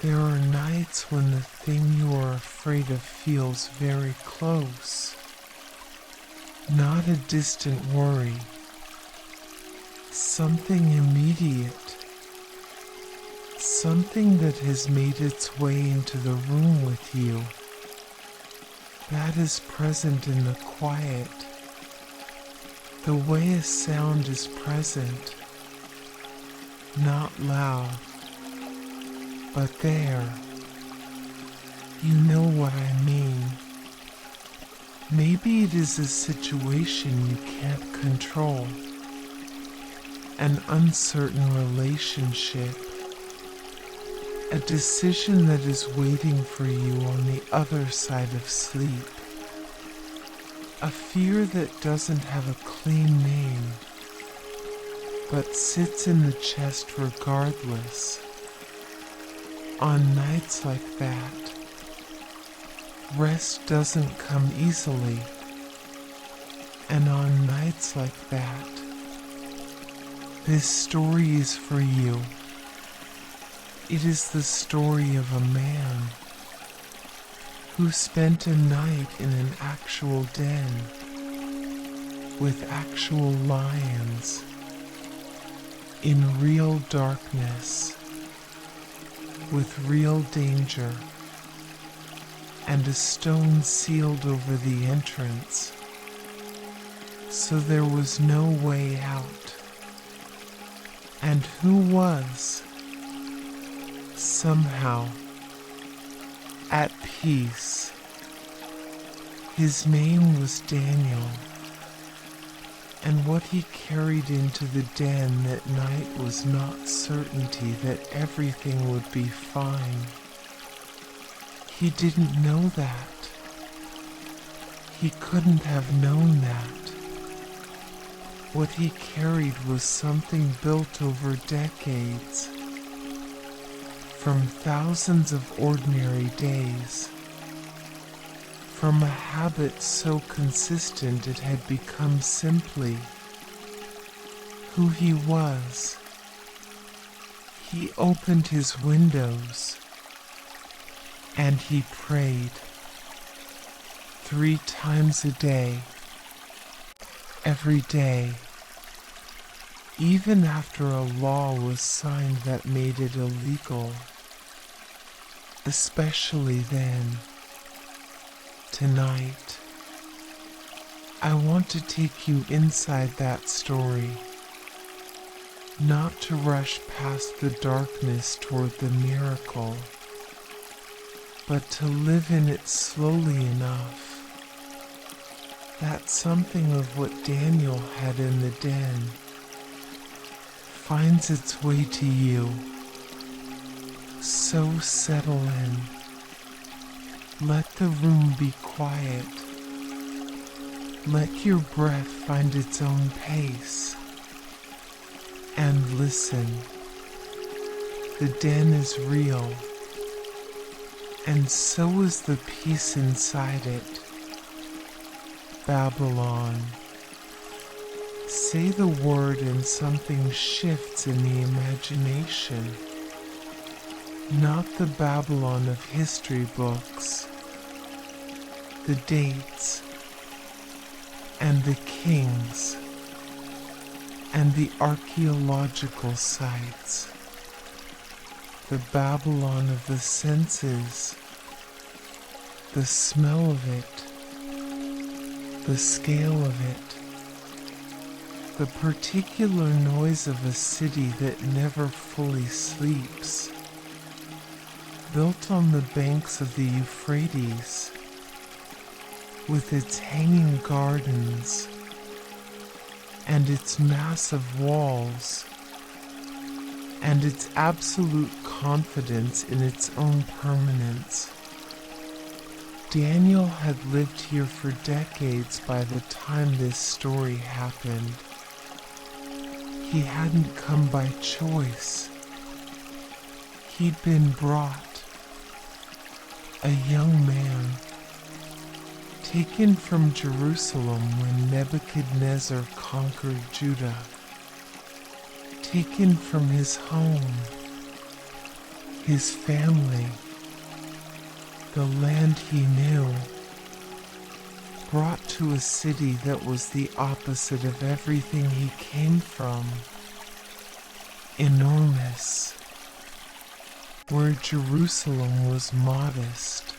There are nights when the thing you are afraid of feels very close, not a distant worry, something immediate, something that has made its way into the room with you, that is present in the quiet, the way a sound is present, not loud, but there. You know what I mean. Maybe it is a situation you can't control, an uncertain relationship, a decision that is waiting for you on the other side of sleep, a fear that doesn't have a clean name, but sits in the chest regardless. On nights like that, rest doesn't come easily, and on nights like that, this story is for you. It is the story of a man who spent a night in an actual den with actual lions in real darkness, with real danger, and a stone sealed over the entrance, so there was no way out. And who was, somehow, at peace. His name was Daniel, and what he carried into the den that night was not certainty that everything would be fine. He didn't know that. He couldn't have known that. What he carried was something built over decades, from thousands of ordinary days, from a habit so consistent it had become simply who he was. He opened his windows and he prayed 3 times a day, every day, even after a law was signed that made it illegal. Especially then. Tonight, I want to take you inside that story, not to rush past the darkness toward the miracle, but to live in it slowly enough that something of what Daniel had in the den finds its way to you. So settle in. Let the room be quiet. Let your breath find its own pace. And listen. The den is real, and so is the peace inside it. Babylon. Say the word and something shifts in the imagination. Not the Babylon of history books, the dates, and the kings, and the archaeological sites. The Babylon of the senses, the smell of it, the scale of it, the particular noise of a city that never fully sleeps, built on the banks of the Euphrates, with its hanging gardens and its massive walls and its absolute confidence in its own permanence. Daniel had lived here for decades by the time this story happened. He hadn't come by choice. He'd been brought. A young man, taken from Jerusalem when Nebuchadnezzar conquered Judah, taken from his home, his family, the land he knew, brought to a city that was the opposite of everything he came from. Enormous, where Jerusalem was modest,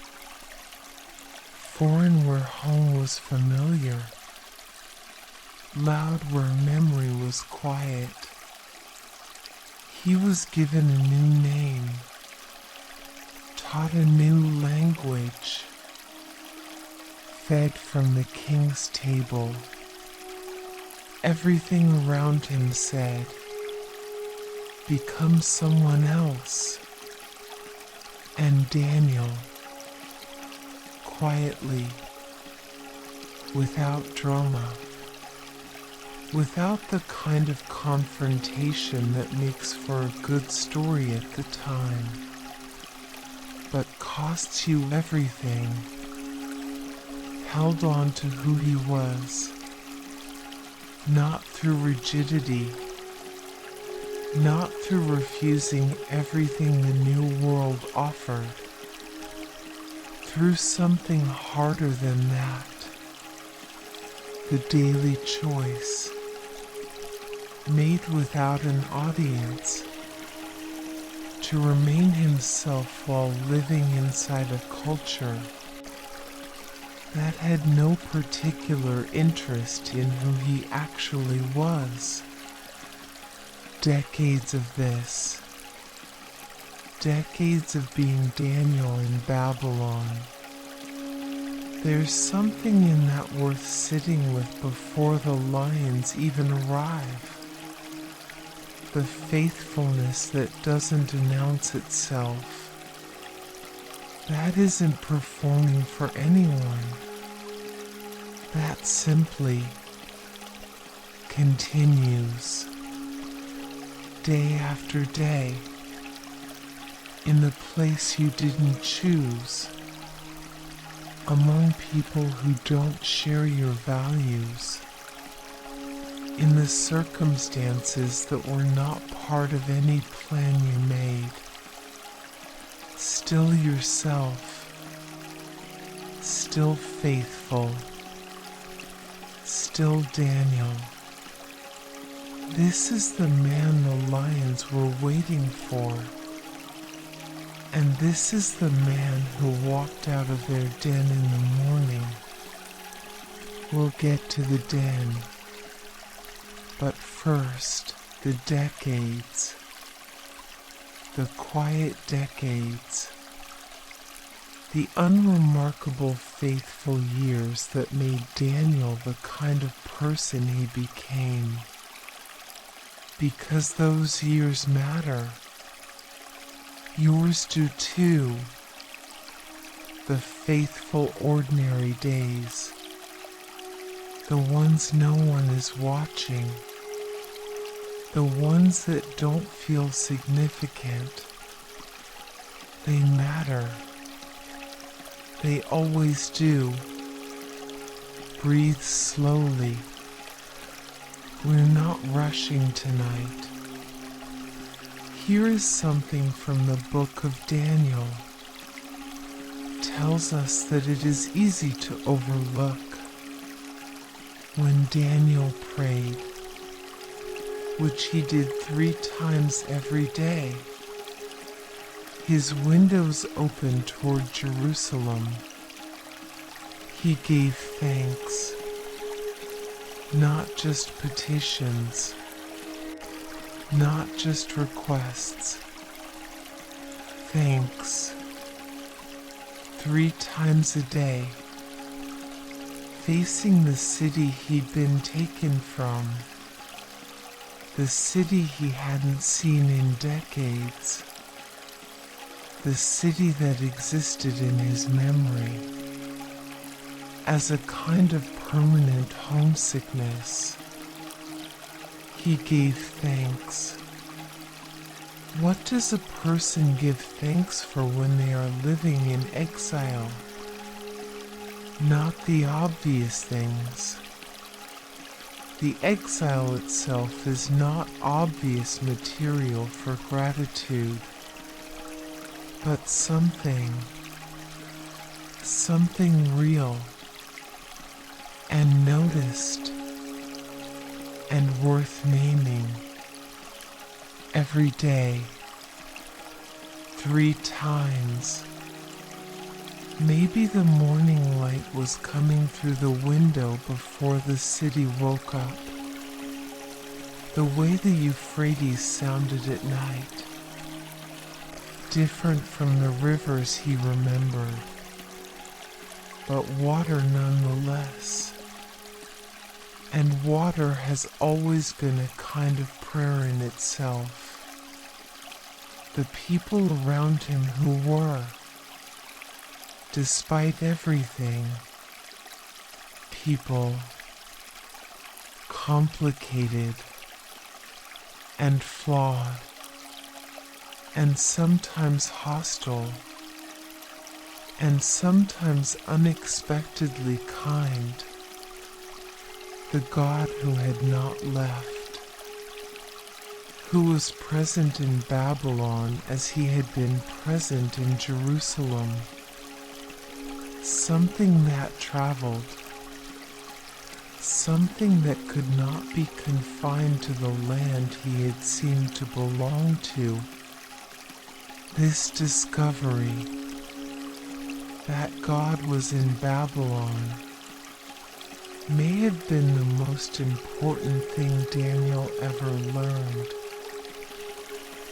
foreign where home was familiar, loud where memory was quiet. He was given a new name, taught a new language, fed from the king's table. Everything around him said, "Become someone else." And Daniel, quietly, without drama, without the kind of confrontation that makes for a good story at the time, but costs you everything, held on to who he was, not through rigidity, not through refusing everything the new world offered, through something harder than that, the daily choice, made without an audience, to remain himself while living inside a culture that had no particular interest in who he actually was. Decades of this, decades of being Daniel in Babylon. There's something in that worth sitting with before the lions even arrive. The faithfulness that doesn't announce itself. That isn't performing for anyone. That simply continues, day after day, in the place you didn't choose, among people who don't share your values, in the circumstances that were not part of any plan you made. Still yourself, still faithful, still Daniel. This is the man the lions were waiting for. And this is the man who walked out of their den in the morning. We'll get to the den. But first, the decades. The quiet decades. The unremarkable faithful years that made Daniel the kind of person he became. Because those years matter. Yours do too. The faithful ordinary days. The ones no one is watching. The ones that don't feel significant. They matter. They always do. Breathe slowly. We're not rushing tonight. Here is something from the book of Daniel. Tells us that it is easy to overlook. When Daniel prayed, which he did 3 times every day, his windows opened toward Jerusalem. He gave thanks, not just petitions, not just requests. Thanks. 3 times a day, facing the city he'd been taken from, the city he hadn't seen in decades, the city that existed in his memory as a kind of permanent homesickness. He gave thanks. What does a person give thanks for when they are living in exile? Not the obvious things. The exile itself is not obvious material for gratitude. but something real and noticed and worth naming. Every day, 3 times. Maybe the morning light was coming through the window before the city woke up. The way the Euphrates sounded at night, different from the rivers he remembered, but water nonetheless. And water has always been a kind of prayer in itself. The people around him who were, despite everything, people, complicated and flawed, and sometimes hostile, and sometimes unexpectedly kind. The God who had not left, who was present in Babylon as he had been present in Jerusalem. Something that traveled, something that could not be confined to the land he had seemed to belong to. This discovery that God was in Babylon may have been the most important thing Daniel ever learned.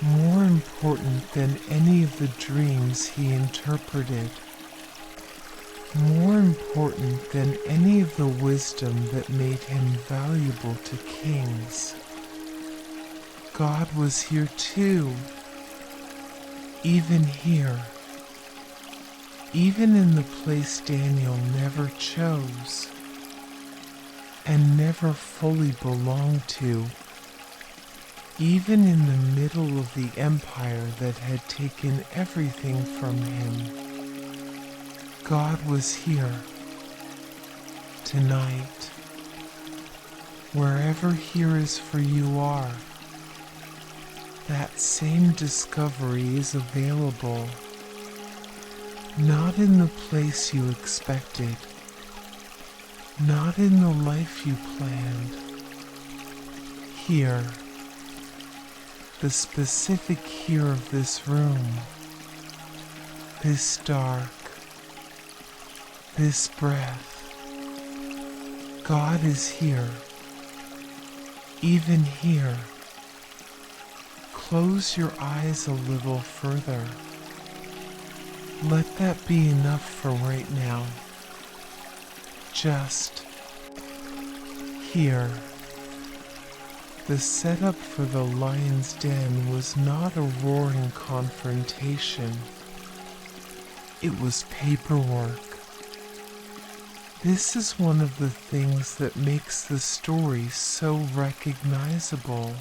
More important than any of the dreams he interpreted. More important than any of the wisdom that made him valuable to kings. God was here too. Even here. Even in the place Daniel never chose and never fully belonged to. Even in the middle of the empire that had taken everything from him. God was here, tonight, wherever here is for you are. That same discovery is available, not in the place you expected, not in the life you planned. Here, the specific here of this room, this dark, this breath. God is here, even here. Close your eyes a little further. Let that be enough for right now. Just here. The setup for the lion's den was not a roaring confrontation. It was paperwork. This is one of the things that makes the story so recognizable.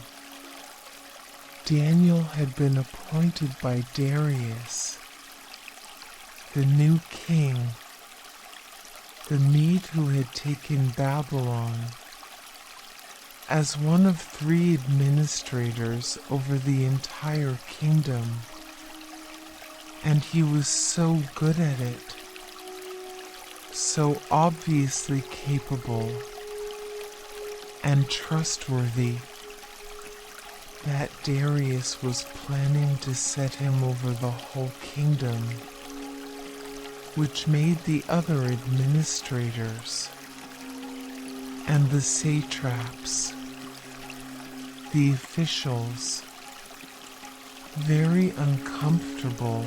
Daniel had been appointed by Darius, the new king, the Mede who had taken Babylon, as one of 3 administrators over the entire kingdom. And he was so good at it, so obviously capable and trustworthy that Darius was planning to set him over the whole kingdom, which made the other administrators and the satraps, the officials, very uncomfortable.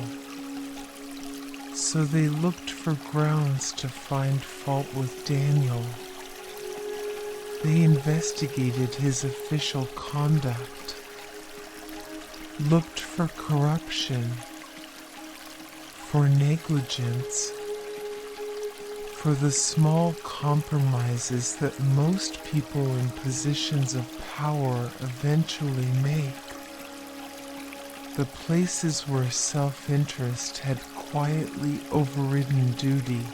So they looked for grounds to find fault with Daniel. They investigated his official conduct, looked for corruption, for negligence, for the small compromises that most people in positions of power eventually make. The places where self-interest had quietly overridden duty.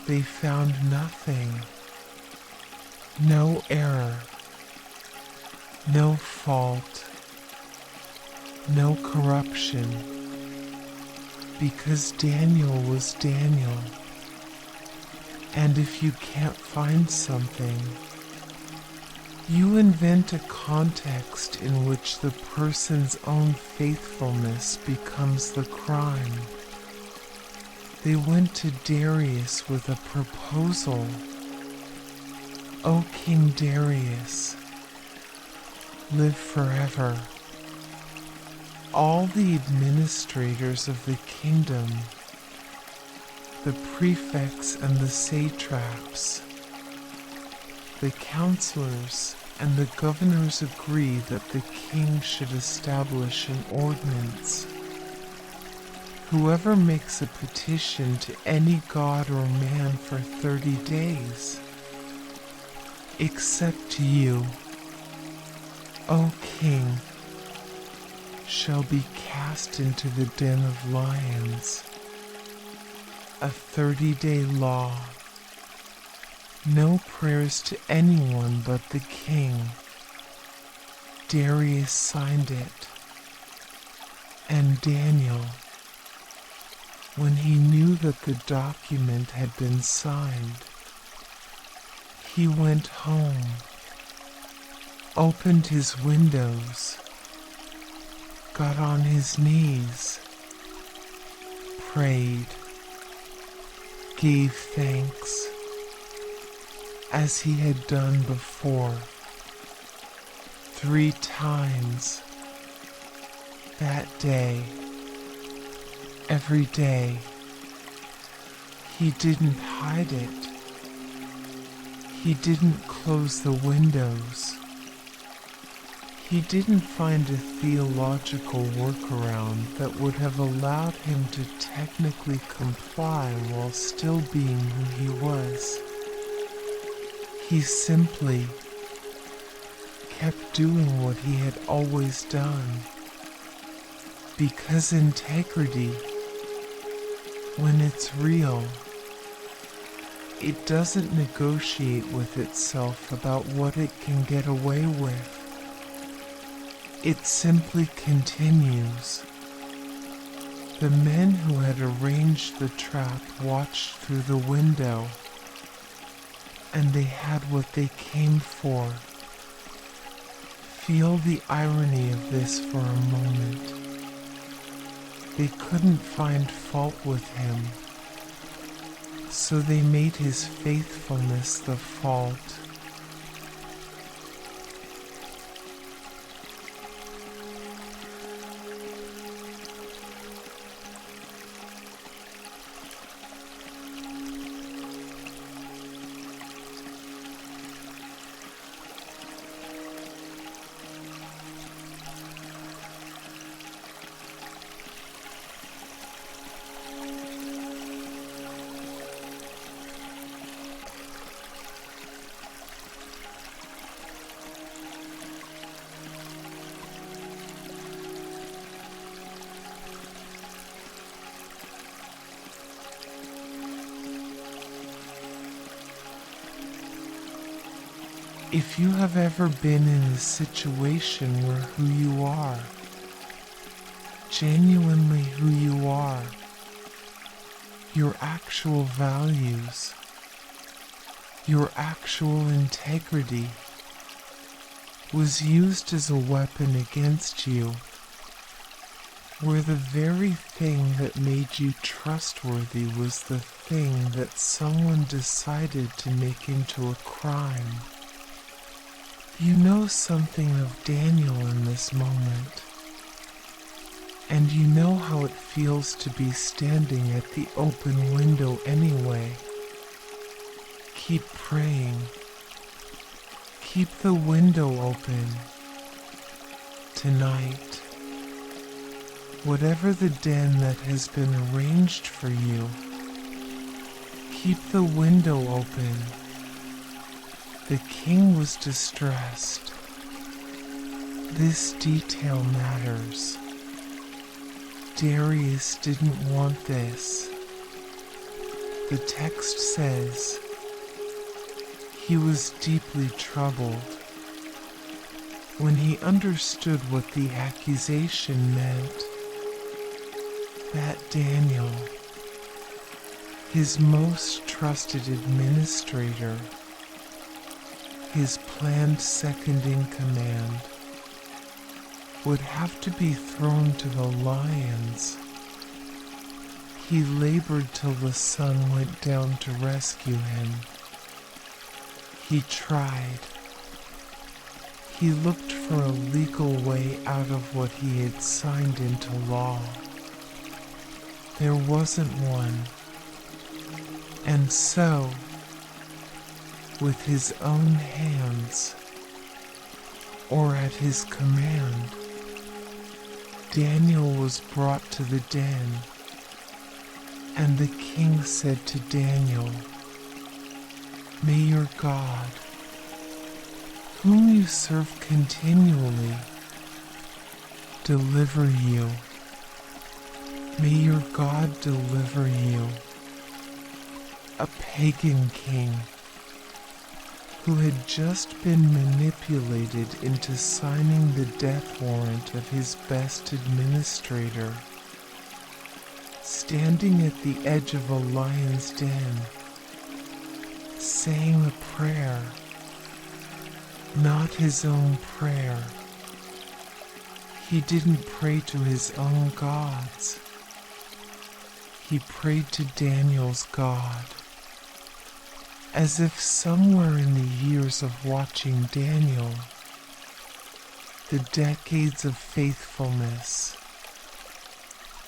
They found nothing. No error. No fault. No corruption. because Daniel was Daniel. And if you can't find something, you invent a context in which the person's own faithfulness becomes the crime. They went to Darius with a proposal. O King Darius, live forever. All the administrators of the kingdom, the prefects and the satraps, the counselors and the governors agree that the king should establish an ordinance. Whoever makes a petition to any god or man for 30 days, except to you, O king, shall be cast into the den of lions. A 30-day law. No prayers to anyone but the king. Darius signed it. And Daniel, when he knew that the document had been signed, he went home, opened his windows, got on his knees, prayed, gave thanks, as he had done before, 3 times that day. Every day. He didn't hide it. He didn't close the windows. He didn't find a theological workaround that would have allowed him to technically comply while still being who he was. He simply kept doing what he had always done. Because integrity, when it's real, it doesn't negotiate with itself about what it can get away with. It simply continues. The men who had arranged the trap watched through the window, and they had what they came for. Feel the irony of this for a moment. They couldn't find fault with him, so they made his faithfulness the fault. If you have ever been in a situation where who you are, genuinely who you are, your actual values, your actual integrity, was used as a weapon against you, where the very thing that made you trustworthy was the thing that someone decided to make into a crime. You know something of Daniel in this moment, and you know how it feels to be standing at the open window anyway. Keep praying. Keep the window open. Tonight, whatever the den that has been arranged for you, keep the window open. The king was distressed. This detail matters. Darius didn't want this. The text says, he was deeply troubled. When he understood what the accusation meant, that Daniel, his most trusted administrator, his planned second in command, would have to be thrown to the lions. He labored till the sun went down to rescue him. He tried. He looked for a legal way out of what he had signed into law. There wasn't one. And so, with his own hands, or at his command, Daniel was brought to the den, and the king said to Daniel, "May your God, whom you serve continually, deliver you. May your God deliver you." A pagan king who had just been manipulated into signing the death warrant of his best administrator, standing at the edge of a lion's den, saying a prayer, not his own prayer. He didn't pray to his own gods. He prayed to Daniel's God, as if somewhere in the years of watching Daniel, the decades of faithfulness,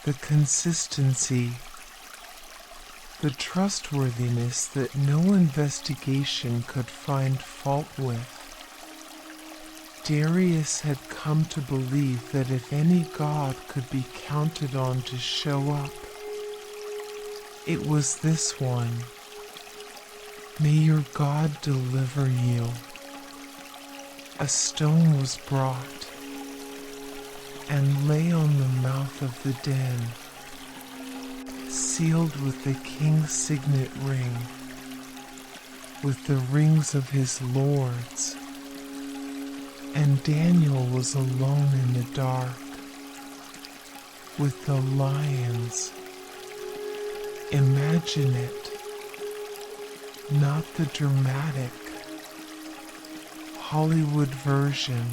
the consistency, the trustworthiness that no investigation could find fault with, Darius had come to believe that if any god could be counted on to show up, it was this one. May your God deliver you. A stone was brought and lay on the mouth of the den, sealed with the king's signet ring, with the rings of his lords. And Daniel was alone in the dark, with the lions. Imagine it. Not the dramatic Hollywood version,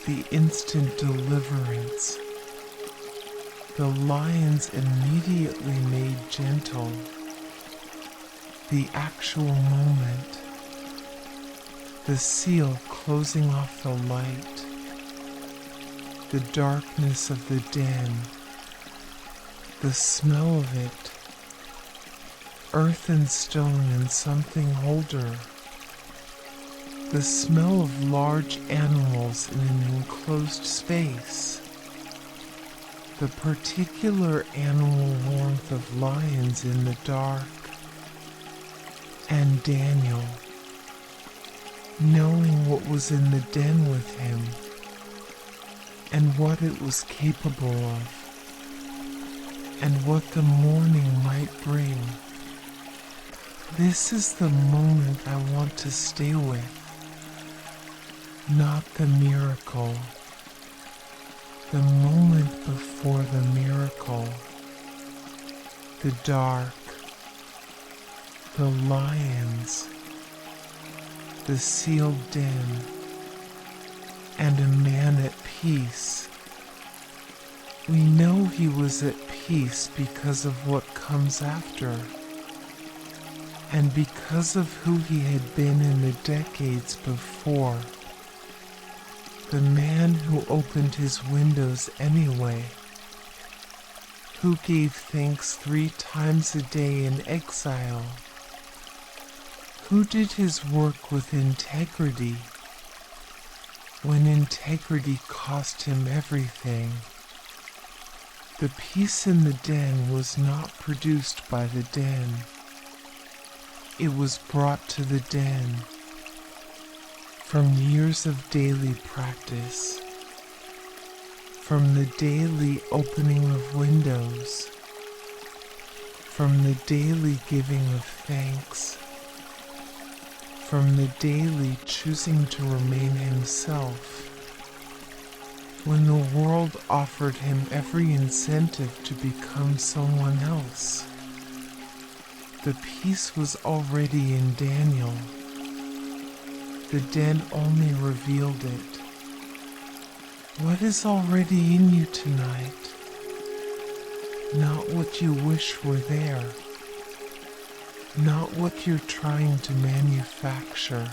the instant deliverance. The lions immediately made gentle. The actual moment. The seal closing off the light. The darkness of the den. The smell of it. Earth and stone and something older. The smell of large animals in an enclosed space. The particular animal warmth of lions in the dark. And Daniel, knowing what was in the den with him and what it was capable of and what the morning might bring. This is the moment I want to stay with, not the miracle. The moment before the miracle, the dark, the lions, the sealed den, and a man at peace. We know he was at peace because of what comes after, and because of who he had been in the decades before. The man who opened his windows anyway, who gave thanks 3 times a day in exile, who did his work with integrity, when integrity cost him everything. The peace in the den was not produced by the den. It was brought to the den from years of daily practice, from the daily opening of windows, from the daily giving of thanks, from the daily choosing to remain himself, when the world offered him every incentive to become someone else. The peace was already in Daniel. The den only revealed it. What is already in you tonight? Not what you wish were there. Not what you're trying to manufacture.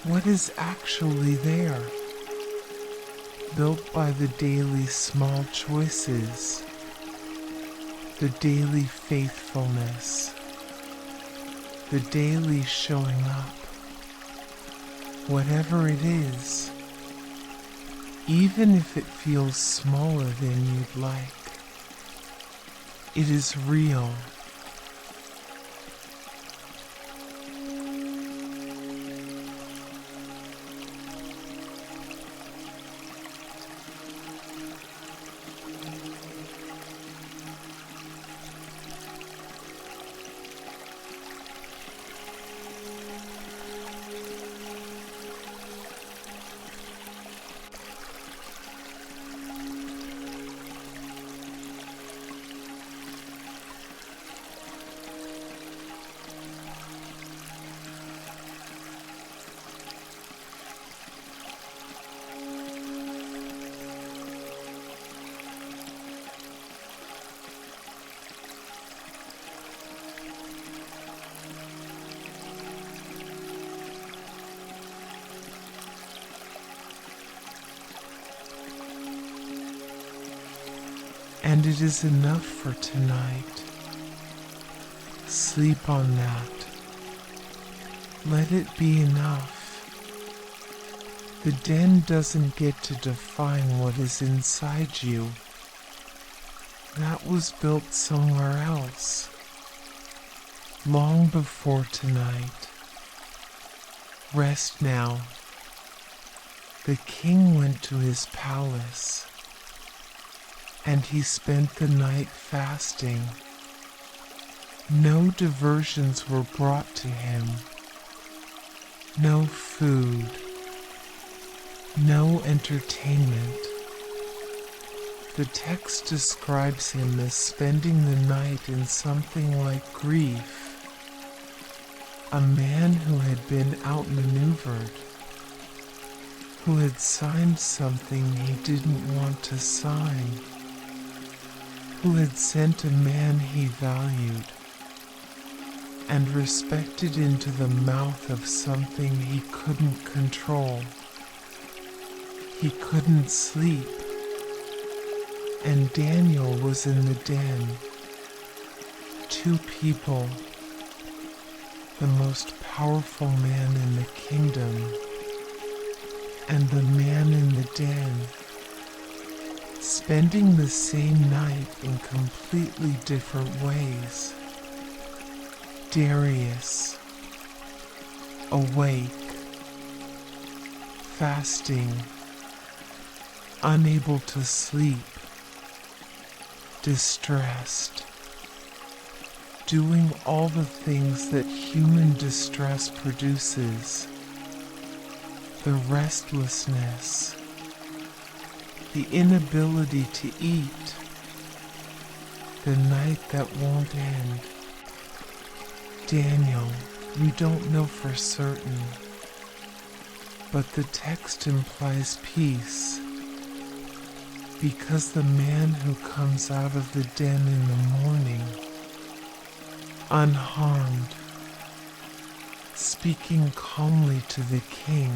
What is actually there? Built by the daily small choices, the daily faithfulness, the daily showing up. Whatever it is, even if it feels smaller than you'd like, it is real. And it is enough for tonight. Sleep on that. Let it be enough. The den doesn't get to define what is inside you. That was built somewhere else, long before tonight. Rest now. The king went to his palace, and he spent the night fasting. No diversions were brought to him. No food. No entertainment. The text describes him as spending the night in something like grief. A man who had been outmaneuvered, who had signed something he didn't want to sign, who had sent a man he valued and respected into the mouth of something he couldn't control. He couldn't sleep, and Daniel was in the den. Two people, the most powerful man in the kingdom and the man in the den, spending the same night in completely different ways. Darius, awake, fasting, unable to sleep, distressed, doing all the things that human distress produces, the restlessness, the inability to eat, the night that won't end. Daniel, we don't know for certain, but the text implies peace, because the man who comes out of the den in the morning, unharmed, speaking calmly to the king,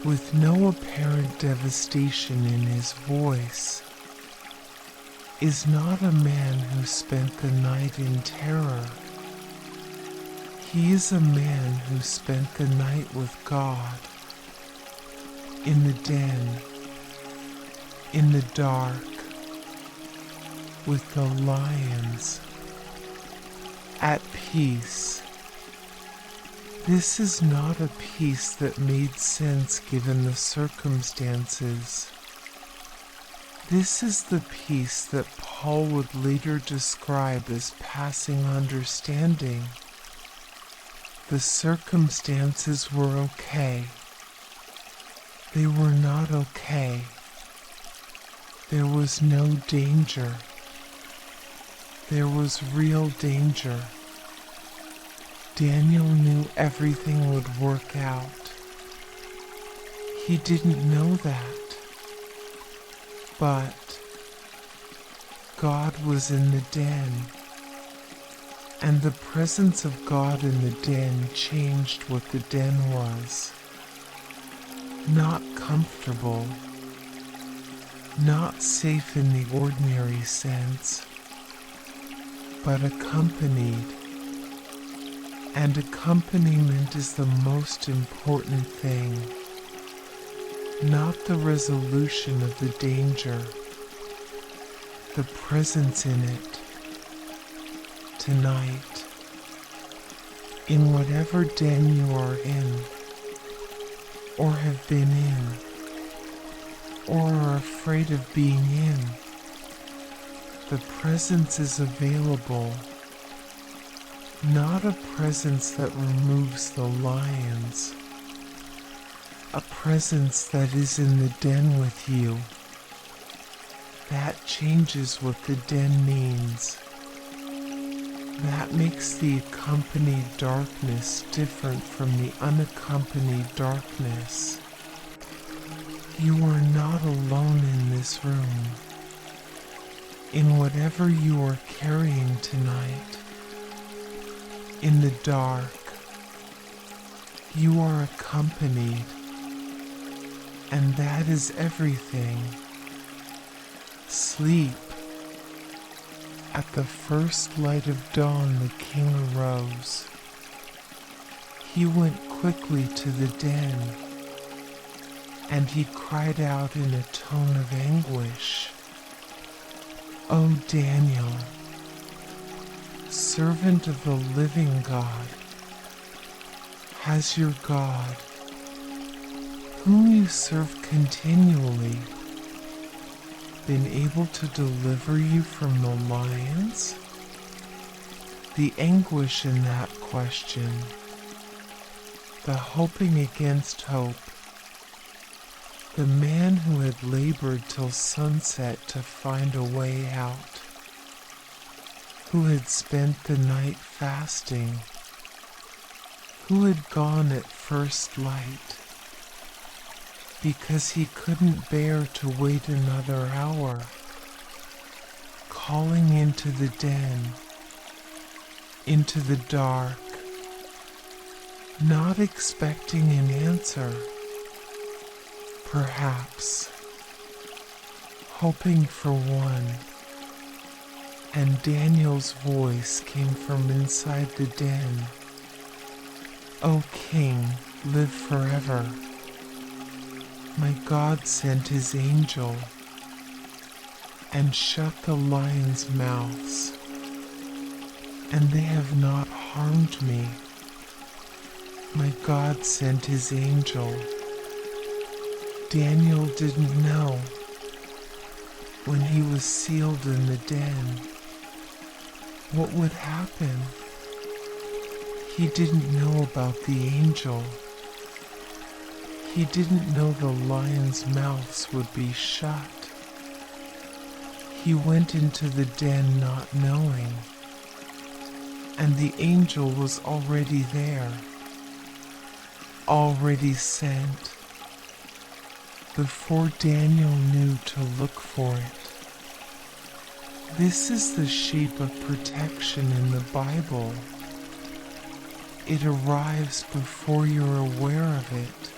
with no apparent devastation in his voice, is not a man who spent the night in terror. He is a man who spent the night with God, in the den, in the dark, with the lions, at peace. This is not a peace that made sense given the circumstances. This is the peace that Paul would later describe as passing understanding. The circumstances were okay. They were not okay. There was no danger. There was real danger. Daniel knew everything would work out. He didn't know that. But God was in the den, and the presence of God in the den changed what the den was. Not comfortable, not safe in the ordinary sense, but accompanied. And accompaniment is the most important thing, not the resolution of the danger, the presence in it. Tonight, in whatever den you are in, or have been in, or are afraid of being in, the presence is available. Not a presence that removes the lions, a presence that is in the den with you. That changes what the den means. That makes the accompanied darkness different from the unaccompanied darkness. You are not alone in this room. In whatever you are carrying tonight, in the dark, you are accompanied, and that is everything. Sleep. At the first light of dawn, the king arose. He went quickly to the den, and he cried out in a tone of anguish, "O Daniel, servant of the living God, has your God, whom you serve continually, been able to deliver you from the lions?" The anguish in that question, the hoping against hope, the man who had labored till sunset to find a way out, who had spent the night fasting, who had gone at first light, because he couldn't bear to wait another hour, calling into the den, into the dark, not expecting an answer, perhaps, hoping for one. And Daniel's voice came from inside the den. "O King, live forever. My God sent his angel and shut the lions' mouths, and they have not harmed me. My God sent his angel." Daniel didn't know when he was sealed in the den what would happen. He didn't know about the angel. He didn't know the lions' mouths would be shut. He went into the den not knowing, and the angel was already there, already sent, before Daniel knew to look for it. This is the shape of protection in the Bible. It arrives before you're aware of it.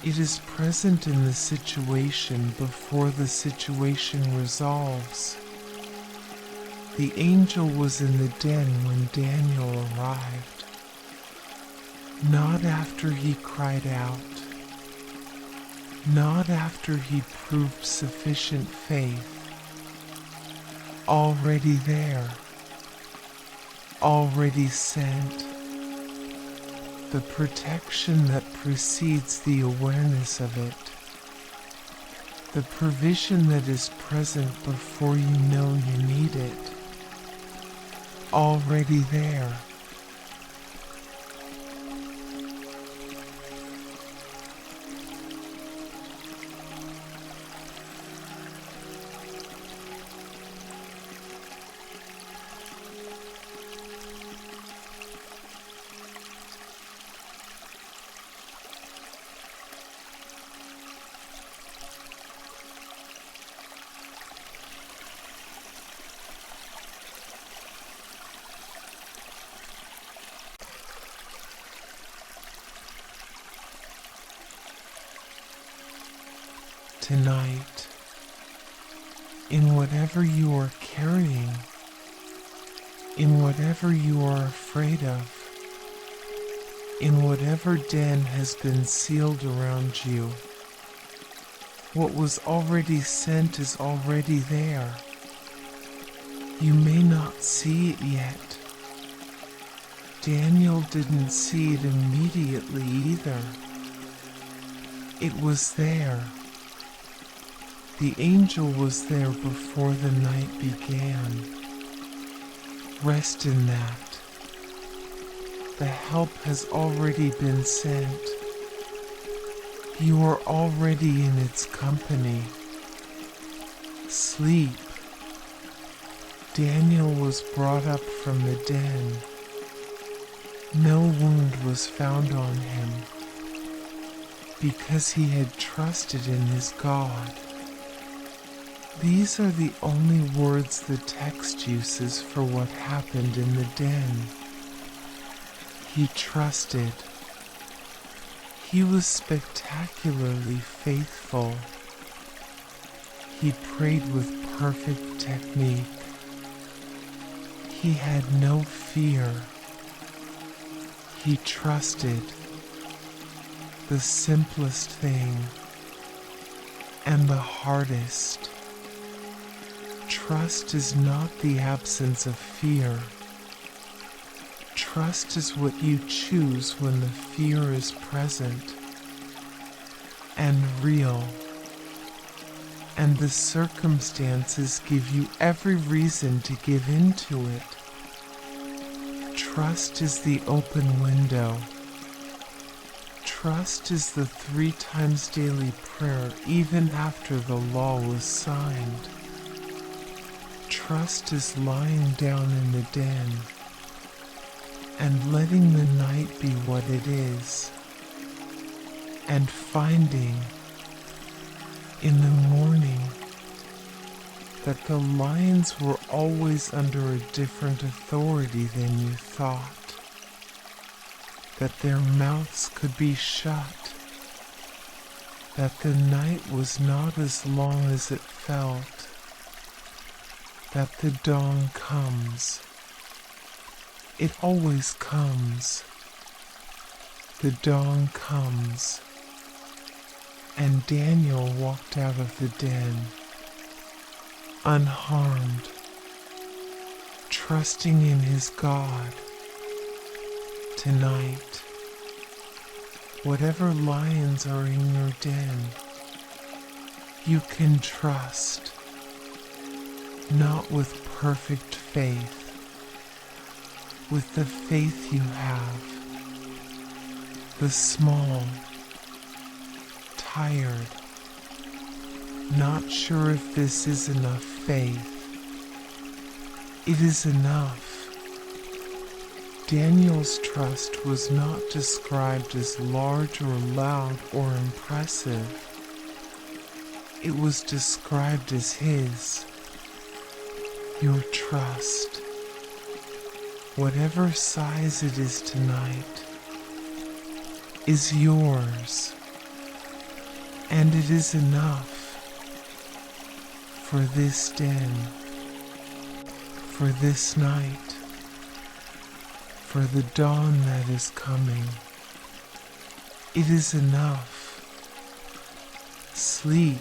It is present in the situation before the situation resolves. The angel was in the den when Daniel arrived, not after he cried out, not after he proved sufficient faith. Already there, already sent, the protection that precedes the awareness of it, the provision that is present before you know you need it, already there. Tonight, in whatever you are carrying, in whatever you are afraid of, in whatever den has been sealed around you, what was already sent is already there. You may not see it yet. Daniel didn't see it immediately either. It was there. The angel was there before the night began. Rest in that. The help has already been sent. You are already in its company. Sleep. Daniel was brought up from the den. No wound was found on him because he had trusted in his God. These are the only words the text uses for what happened in the den. He trusted. He was spectacularly faithful. He prayed with perfect technique. He had no fear. He trusted the simplest thing and the hardest. Trust is not the absence of fear. Trust is what you choose when the fear is present and real, and the circumstances give you every reason to give into it. Trust is the open window. Trust is the 3 times daily prayer even after the law was signed. Trust is lying down in the den and letting the night be what it is, and finding in the morning that the lions were always under a different authority than you thought, that their mouths could be shut, that the night was not as long as it felt, that the dawn comes. It always comes. The dawn comes. And Daniel walked out of the den, unharmed, trusting in his God. Tonight, whatever lions are in your den, you can trust, not with perfect faith, with the faith you have, the small, tired, not sure if this is enough faith. It is enough. Daniel's trust was not described as large or loud or impressive. It was described as his. Your trust, whatever size it is tonight, is yours, and it is enough for this den, for this night, for the dawn that is coming. It is enough. Sleep.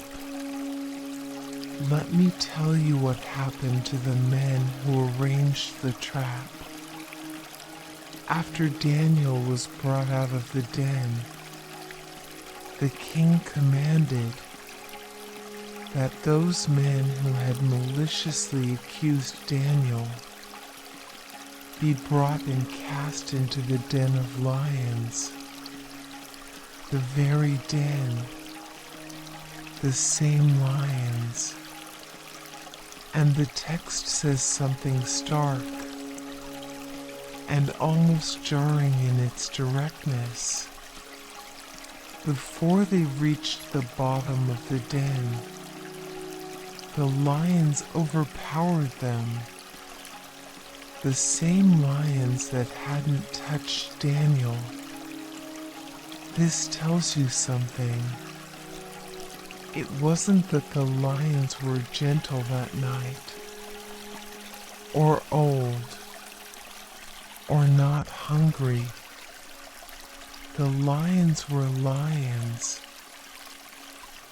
Let me tell you what happened to the men who arranged the trap. After Daniel was brought out of the den, the king commanded that those men who had maliciously accused Daniel be brought and cast into the den of lions, the very den, the same lions. And the text says something stark and almost jarring in its directness. Before they reached the bottom of the den, the lions overpowered them. The same lions that hadn't touched Daniel. This tells you something. It wasn't that the lions were gentle that night, or old, or not hungry. The lions were lions.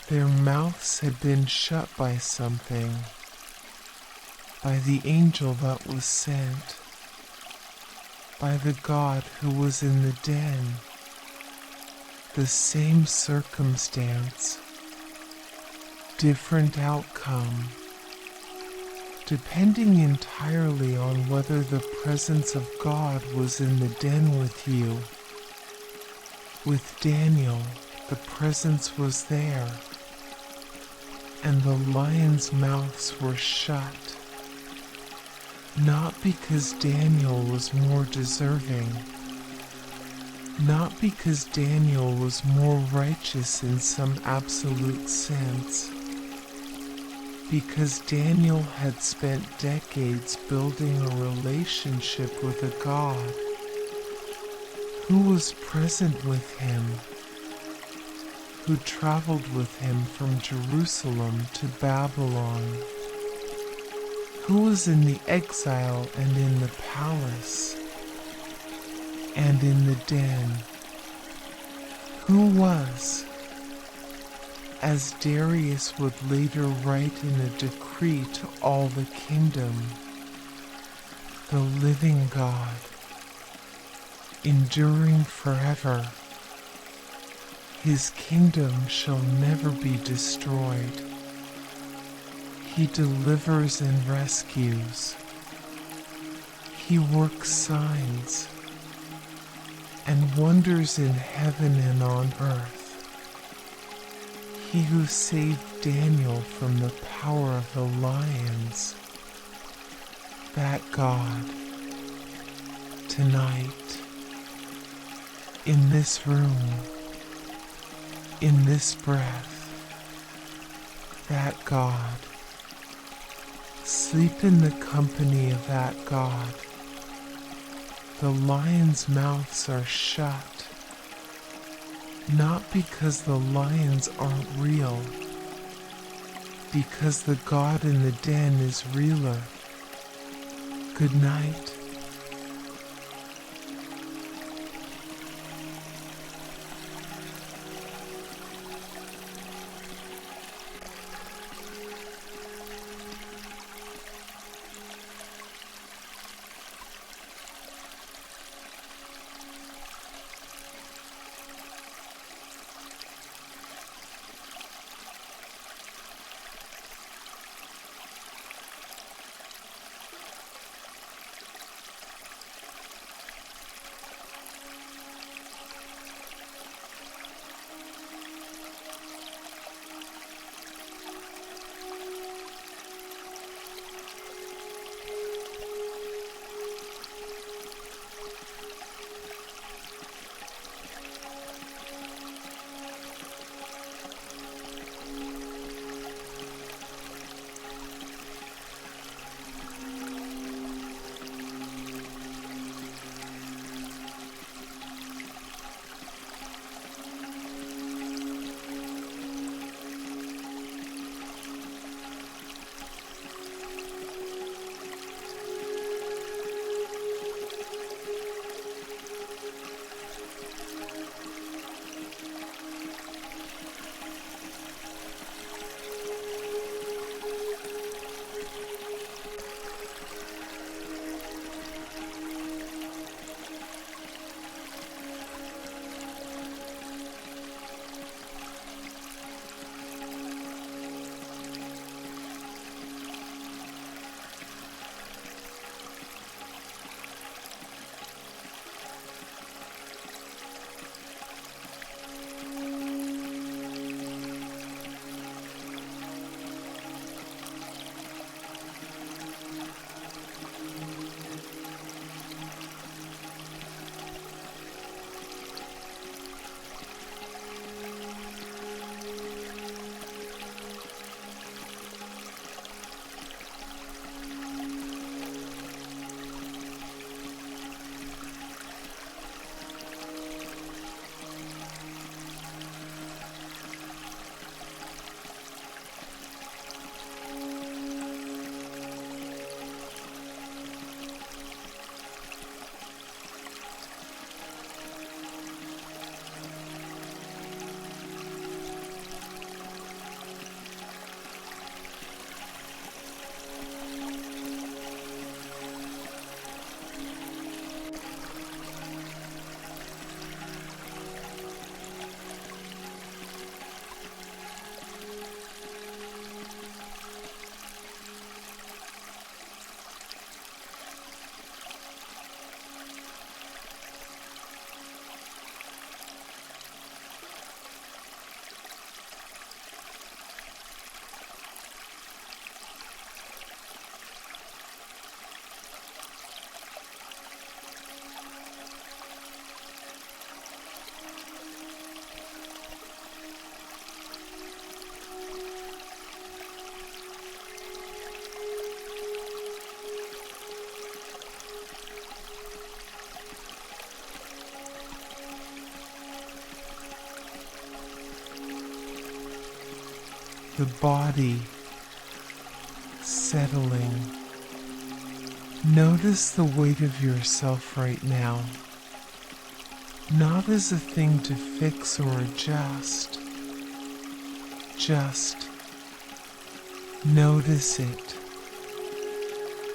Their mouths had been shut by something, by the angel that was sent, by the God who was in the den. The same circumstance, different outcome, depending entirely on whether the presence of God was in the den with you. With Daniel, the presence was there, and the lions' mouths were shut, not because Daniel was more deserving, not because Daniel was more righteous in some absolute sense, because Daniel had spent decades building a relationship with a God who was present with him, who traveled with him from Jerusalem to Babylon, who was in the exile and in the palace and in the den, who was, as Darius would later write in a decree to all the kingdom, the living God, enduring forever. His kingdom shall never be destroyed. He delivers and rescues. He works signs and wonders in heaven and on earth. He who saved Daniel from the power of the lions, that God, tonight, in this room, in this breath, that God, sleep in the company of that God. The lions' mouths are shut, not because the lions aren't real, because the God in the den is realer. Good night. the body settling. Notice the weight of yourself right now, not as a thing to fix or adjust. Just notice it.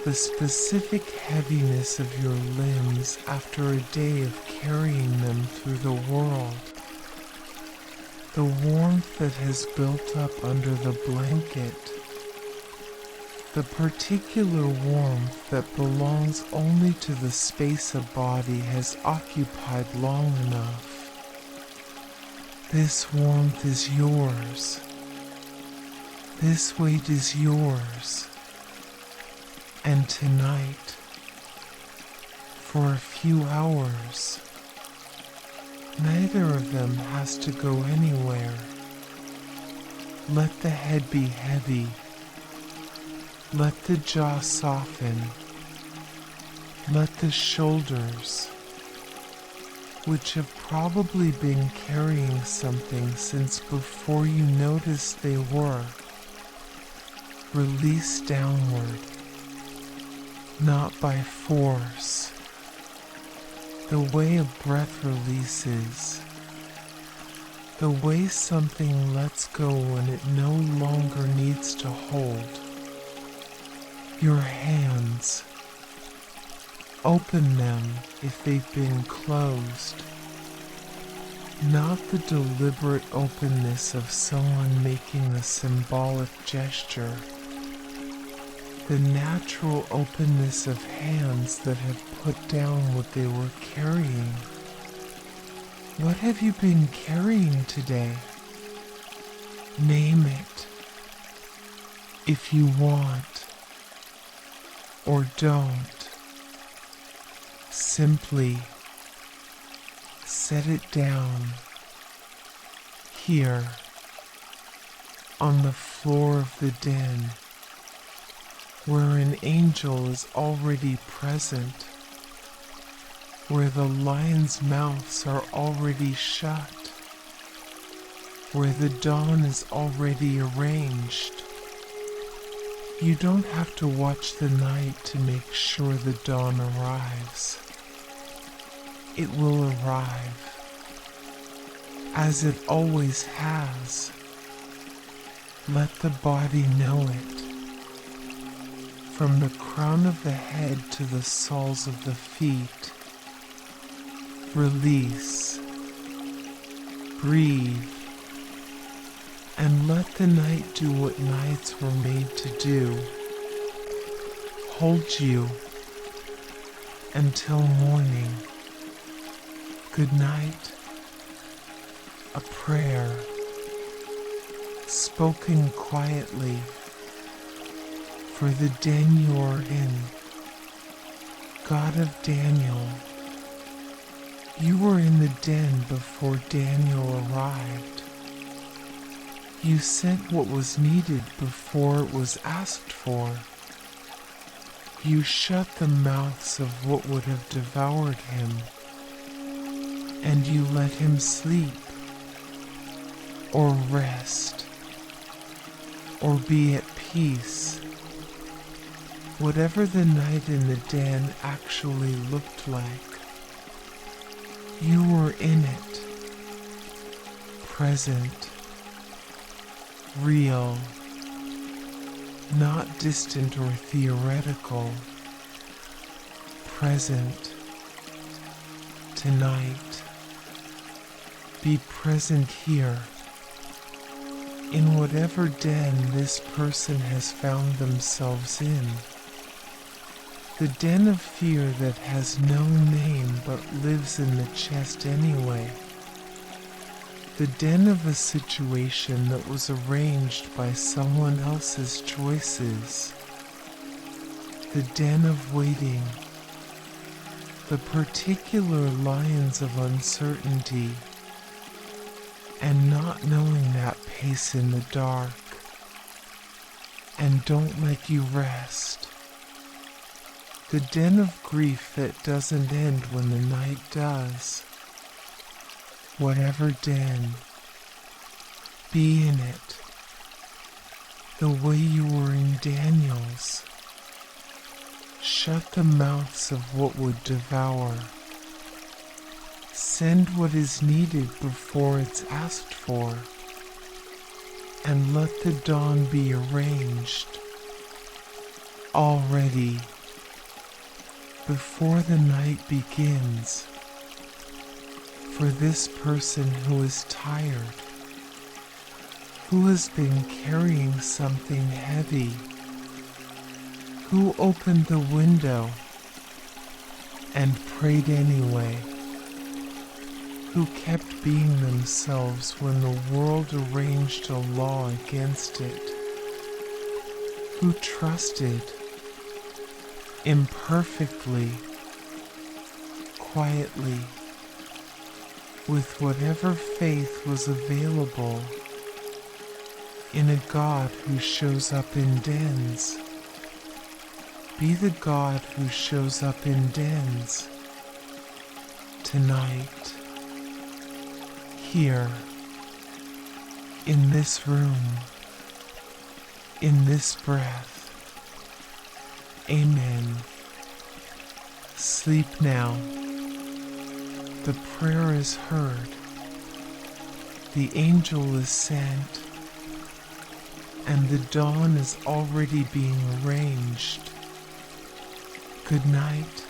The specific heaviness of your limbs after a day of carrying them through the world. The warmth that has built up under the blanket. The particular warmth that belongs only to the space a body has occupied long enough. This warmth is yours. This weight is yours. And tonight, for a few hours, neither of them has to go anywhere. Let the head be heavy. Let the jaw soften. Let the shoulders, which have probably been carrying something since before you noticed they were, release downward, not by force, the way a breath releases, the way something lets go when it no longer needs to hold. Your hands, open them if they've been closed. Not the deliberate openness of someone making a symbolic gesture. The natural openness of hands that have put down what they were carrying. What have you been carrying today? Name it. If you want. Or don't. Simply set it down here on the floor of the den where an angel is already present, where the lions' mouths are already shut, where the dawn is already arranged. You don't have to watch the night to make sure the dawn arrives. It will arrive, as it always has. Let the body know it. From the crown of the head to the soles of the feet. Release. Breathe. And let the night do what nights were made to do. Hold you until morning. Good night. A prayer spoken quietly for the den you're in. God of Daniel, you were in the den before Daniel arrived. You sent what was needed before it was asked for. You shut the mouths of what would have devoured him, and you let him sleep, or rest, or be at peace. Whatever the night in the den actually looked like, you were in it, present, real, not distant or theoretical, present, tonight. Be present here, in whatever den this person has found themselves in. The den of fear that has no name but lives in the chest anyway. The den of a situation that was arranged by someone else's choices. The den of waiting. The particular lines of uncertainty. And not knowing that pace in the dark. And don't let you rest. The den of grief that doesn't end when the night does. Whatever den, be in it, the way you were in Daniel's. Shut the mouths of what would devour. Send what is needed before it's asked for, and let the dawn be arranged already before the night begins for this person who is tired, who has been carrying something heavy, who opened the window and prayed anyway, who kept being themselves when the world arranged a law against it, who trusted imperfectly, quietly, with whatever faith was available in a God who shows up in dens. Be the God who shows up in dens tonight, here, in this room, in this breath. Amen. Sleep now. The prayer is heard. The angel is sent, and the dawn is already being arranged. Good night.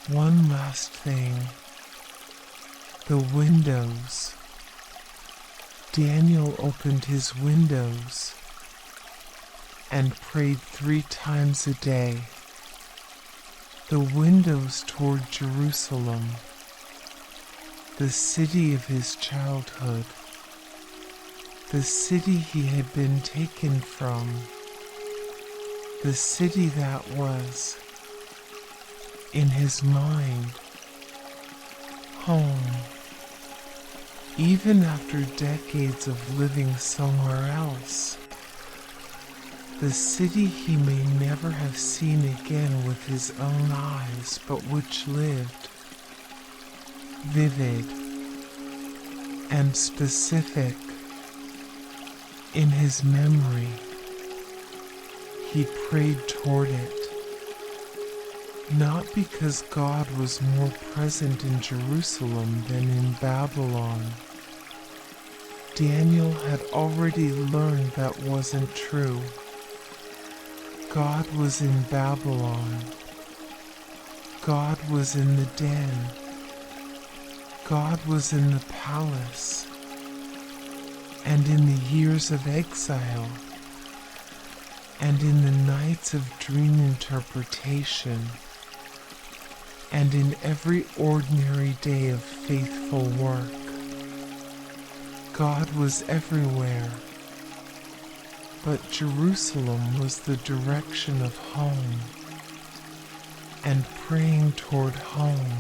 One last thing. The windows. Daniel opened his windows and prayed 3 times a day. The windows toward Jerusalem, the city of his childhood, the city he had been taken from, the city that was, in his mind, home. Even after decades of living somewhere else, the city he may never have seen again with his own eyes, but which lived, vivid and specific, in his memory. He prayed toward it, not because God was more present in Jerusalem than in Babylon. Daniel had already learned that wasn't true. God was in Babylon. God was in the den. God was in the palace. And in the years of exile, and in the nights of dream interpretation, and in every ordinary day of faithful work, God was everywhere. But Jerusalem was the direction of home, and praying toward home,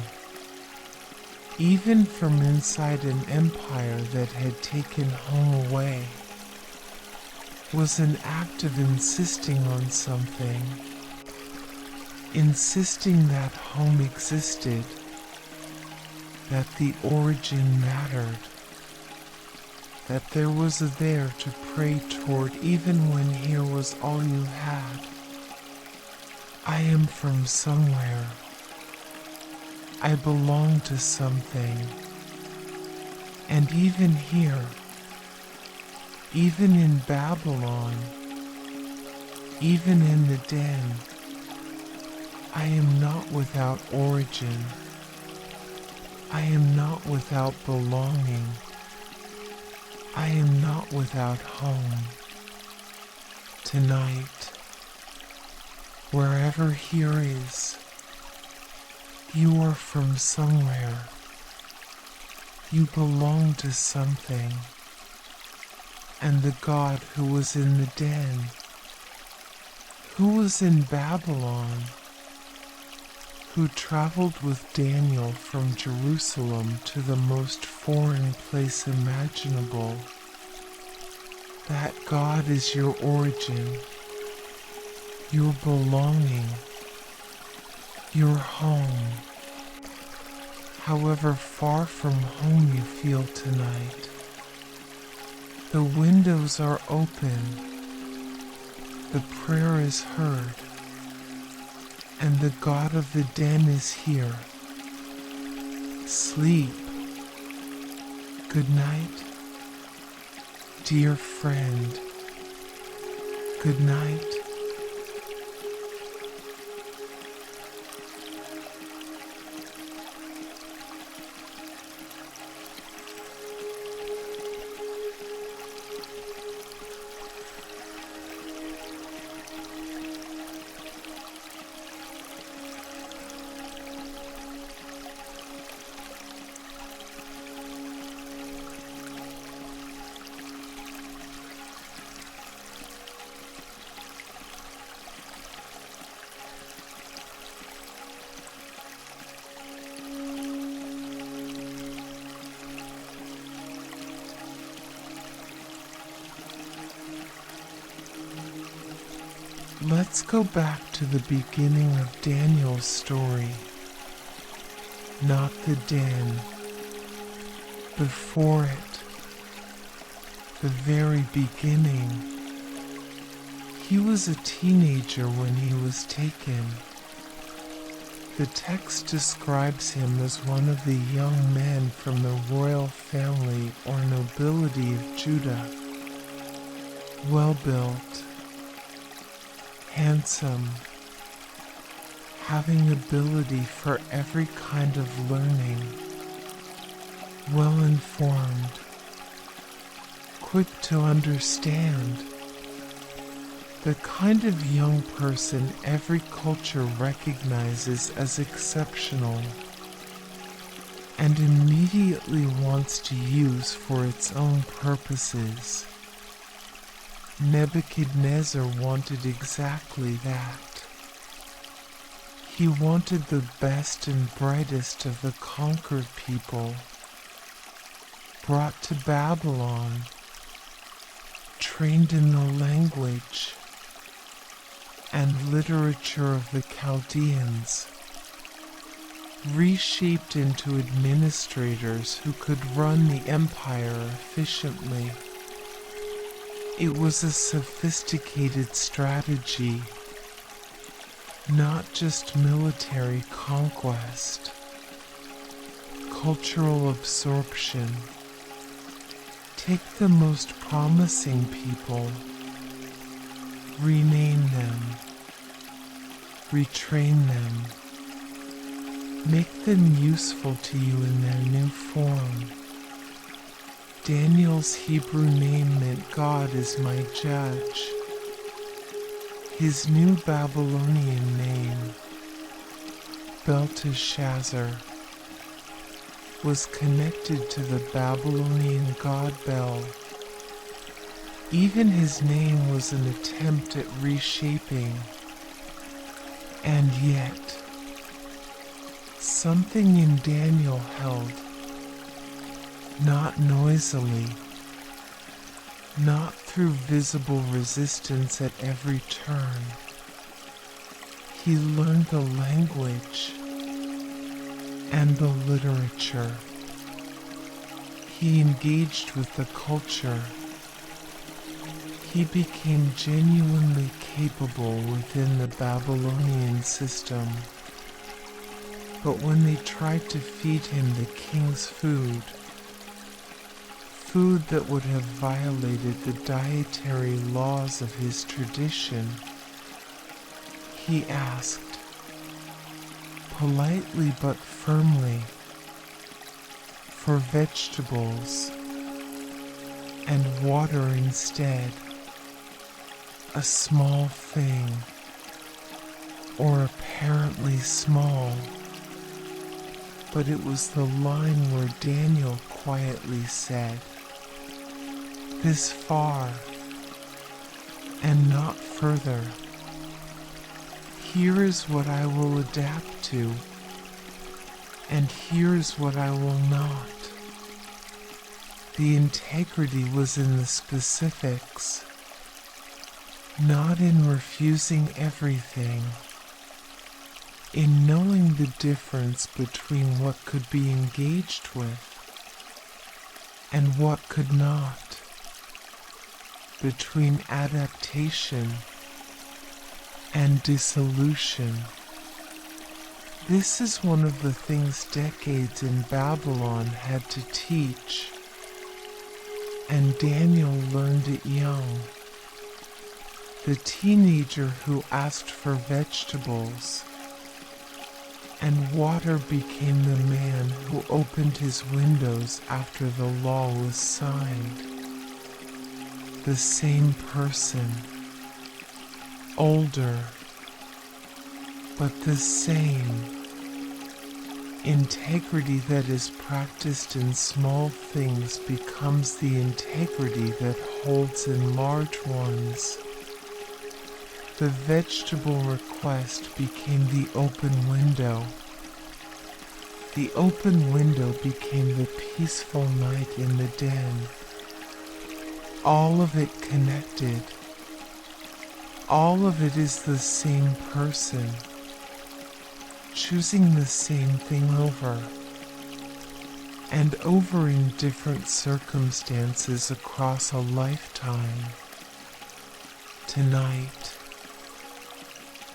even from inside an empire that had taken home away, was an act of insisting on something, insisting that home existed, that the origin mattered, that there was a there to pray toward even when here was all you had. I am from somewhere. I belong to something. And even here, even in Babylon, even in the den, I am not without origin. I am not without belonging. I am not without home. Tonight, wherever here is, you are from somewhere. You belong to something. And the God who was in the den, who was in Babylon, who traveled with Daniel from Jerusalem to the most foreign place imaginable, that God is your origin, your belonging, your home. However far from home you feel tonight, the windows are open, the prayer is heard, and the God of the den is here. Sleep. Good night, dear friend. Good night. Let's go back to the beginning of Daniel's story, not the den. Before it, the very beginning. He was a teenager when he was taken. The text describes him as one of the young men from the royal family or nobility of Judah, well-built, handsome, having ability for every kind of learning, well informed, quick to understand, the kind of young person every culture recognizes as exceptional and immediately wants to use for its own purposes. Nebuchadnezzar wanted exactly that. He wanted the best and brightest of the conquered people, brought to Babylon, trained in the language and literature of the Chaldeans, reshaped into administrators who could run the empire efficiently. It was a sophisticated strategy, not just military conquest, cultural absorption. Take the most promising people, rename them, retrain them, make them useful to you in their new form. Daniel's Hebrew name meant God is my judge. His new Babylonian name, Belteshazzar, was connected to the Babylonian god Bel. Even his name was an attempt at reshaping. And yet, something in Daniel held, not noisily, not through visible resistance at every turn. He learned the language and the literature. He engaged with the culture. He became genuinely capable within the Babylonian system. But when they tried to feed him the king's food that would have violated the dietary laws of his tradition, he asked, politely but firmly, for vegetables and water instead, a small thing, or apparently small, but it was the line where Daniel quietly said, this far and not further. Here is what I will adapt to, and here is what I will not. The integrity was in the specifics, not in refusing everything, in knowing the difference between what could be engaged with and what could not, between adaptation and dissolution. This is one of the things decades in Babylon had to teach, and Daniel learned it young. The teenager who asked for vegetables and water became the man who opened his windows after the law was signed. The same person, older, but the same. Integrity that is practiced in small things becomes the integrity that holds in large ones. The vegetable request became the open window. The open window became the peaceful night in the den. All of it connected. All of it is the same person, choosing the same thing over and over in different circumstances across a lifetime. Tonight,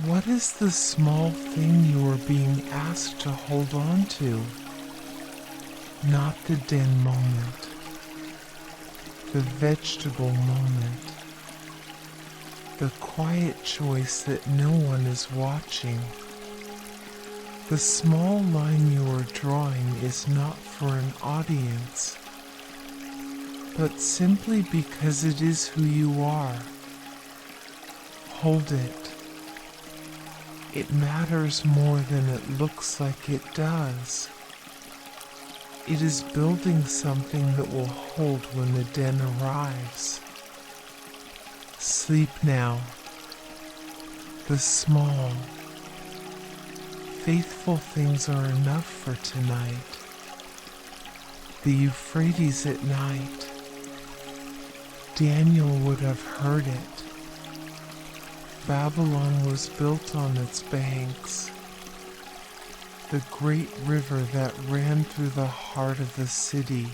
what is the small thing you are being asked to hold on to? Not the den moment, the vegetable moment, the quiet choice that no one is watching, The small line you are drawing is not for an audience, but simply because it is who you are. Hold it. It matters more than it looks like it does. It is building something that will hold when the den arrives. Sleep now. The small, faithful things are enough for tonight. The Euphrates at night. Daniel would have heard it. Babylon was built on its banks. The great river that ran through the heart of the city,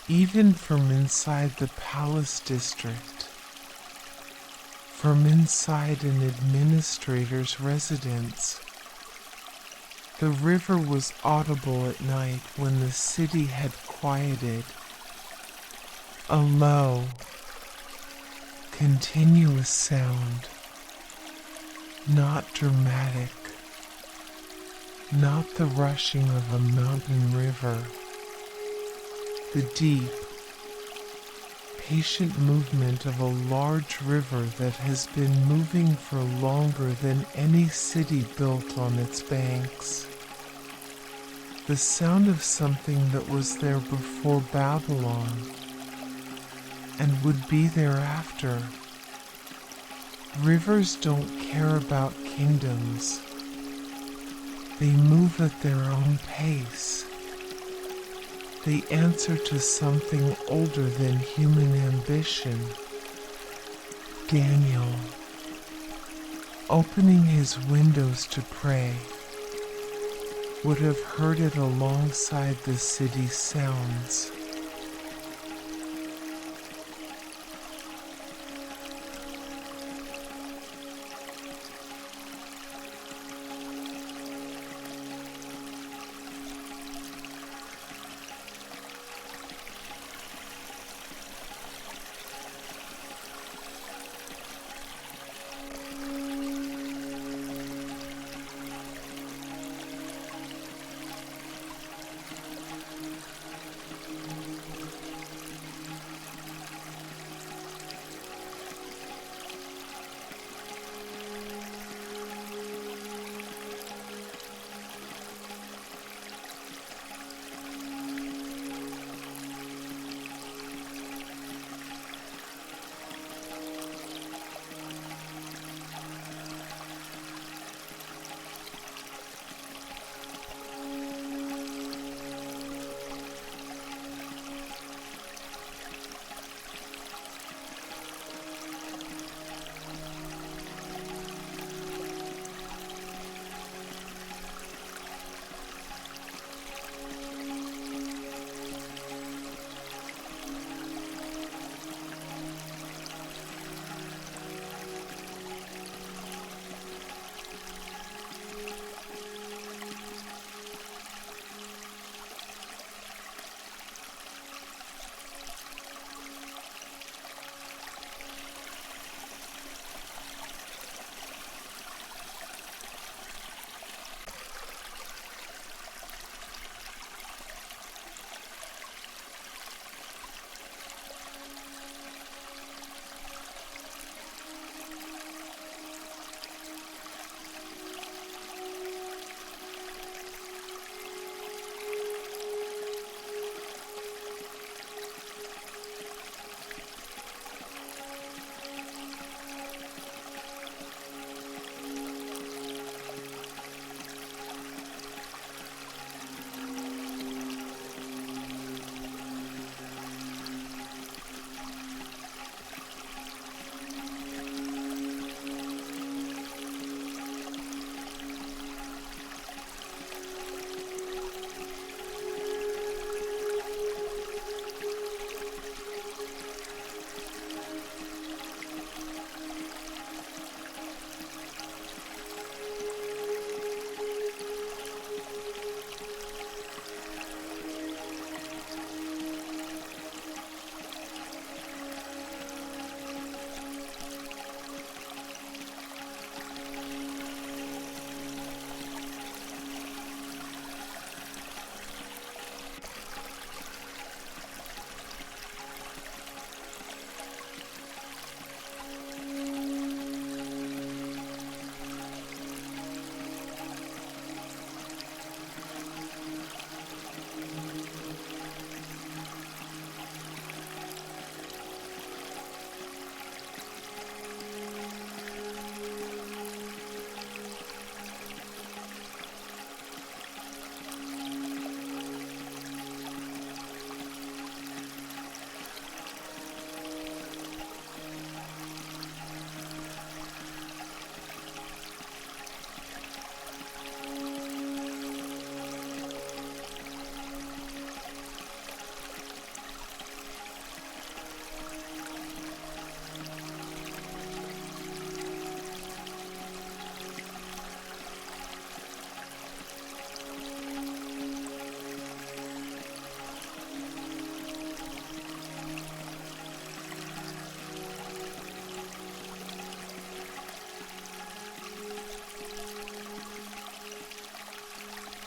even from inside the palace district, from inside an administrator's residence. The river was audible at night when the city had quieted. A low, continuous sound, not dramatic, not the rushing of a mountain river. The deep, patient movement of a large river that has been moving for longer than any city built on its banks. The sound of something that was there before Babylon and would be there after. Rivers don't care about kingdoms. They move at their own pace. They answer to something older than human ambition. Daniel, opening his windows to pray, would have heard it alongside the city's sounds.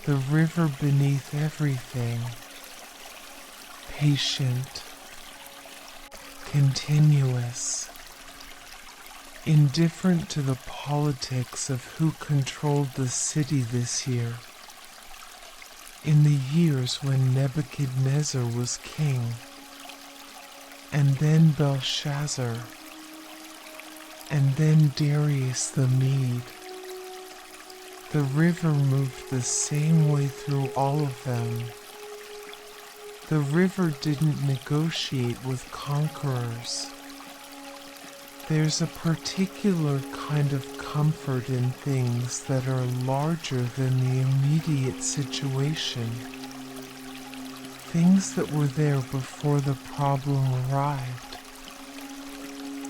the river beneath everything, patient, continuous, indifferent to the politics of who controlled the city this year. In the years when Nebuchadnezzar was king, and then Belshazzar, and then Darius the Mede, the river moved the same way through all of them. The river didn't negotiate with conquerors. There's a particular kind of comfort in things that are larger than the immediate situation. Things that were there before the problem arrived,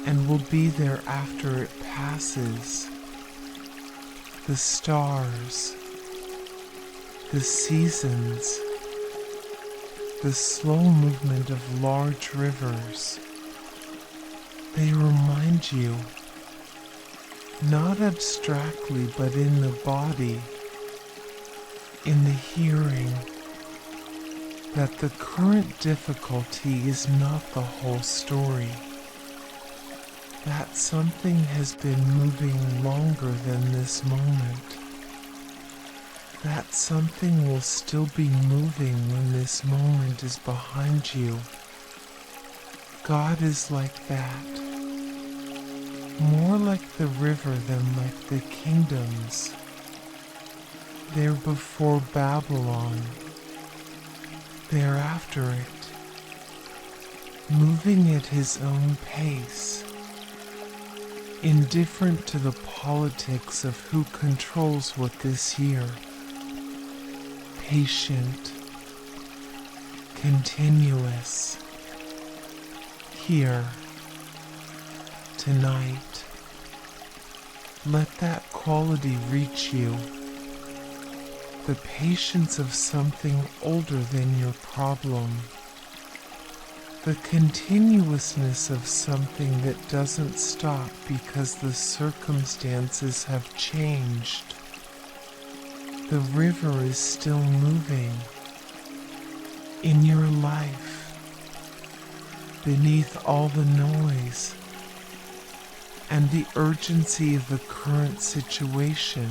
and will be there after it passes. The stars, the seasons, the slow movement of large rivers. They remind you, not abstractly but in the body, in the hearing, that the current difficulty is not the whole story. That something has been moving longer than this moment. That something will still be moving when this moment is behind you. God is like that. More like the river than like the kingdoms. They're before Babylon. They're after it. Moving at his own pace. Indifferent to the politics of who controls what this year. Patient. Continuous. Here. Tonight. Let that quality reach you. The patience of something older than your problem. The continuousness of something that doesn't stop because the circumstances have changed. The river is still moving. In your life. Beneath all the noise. And the urgency of the current situation.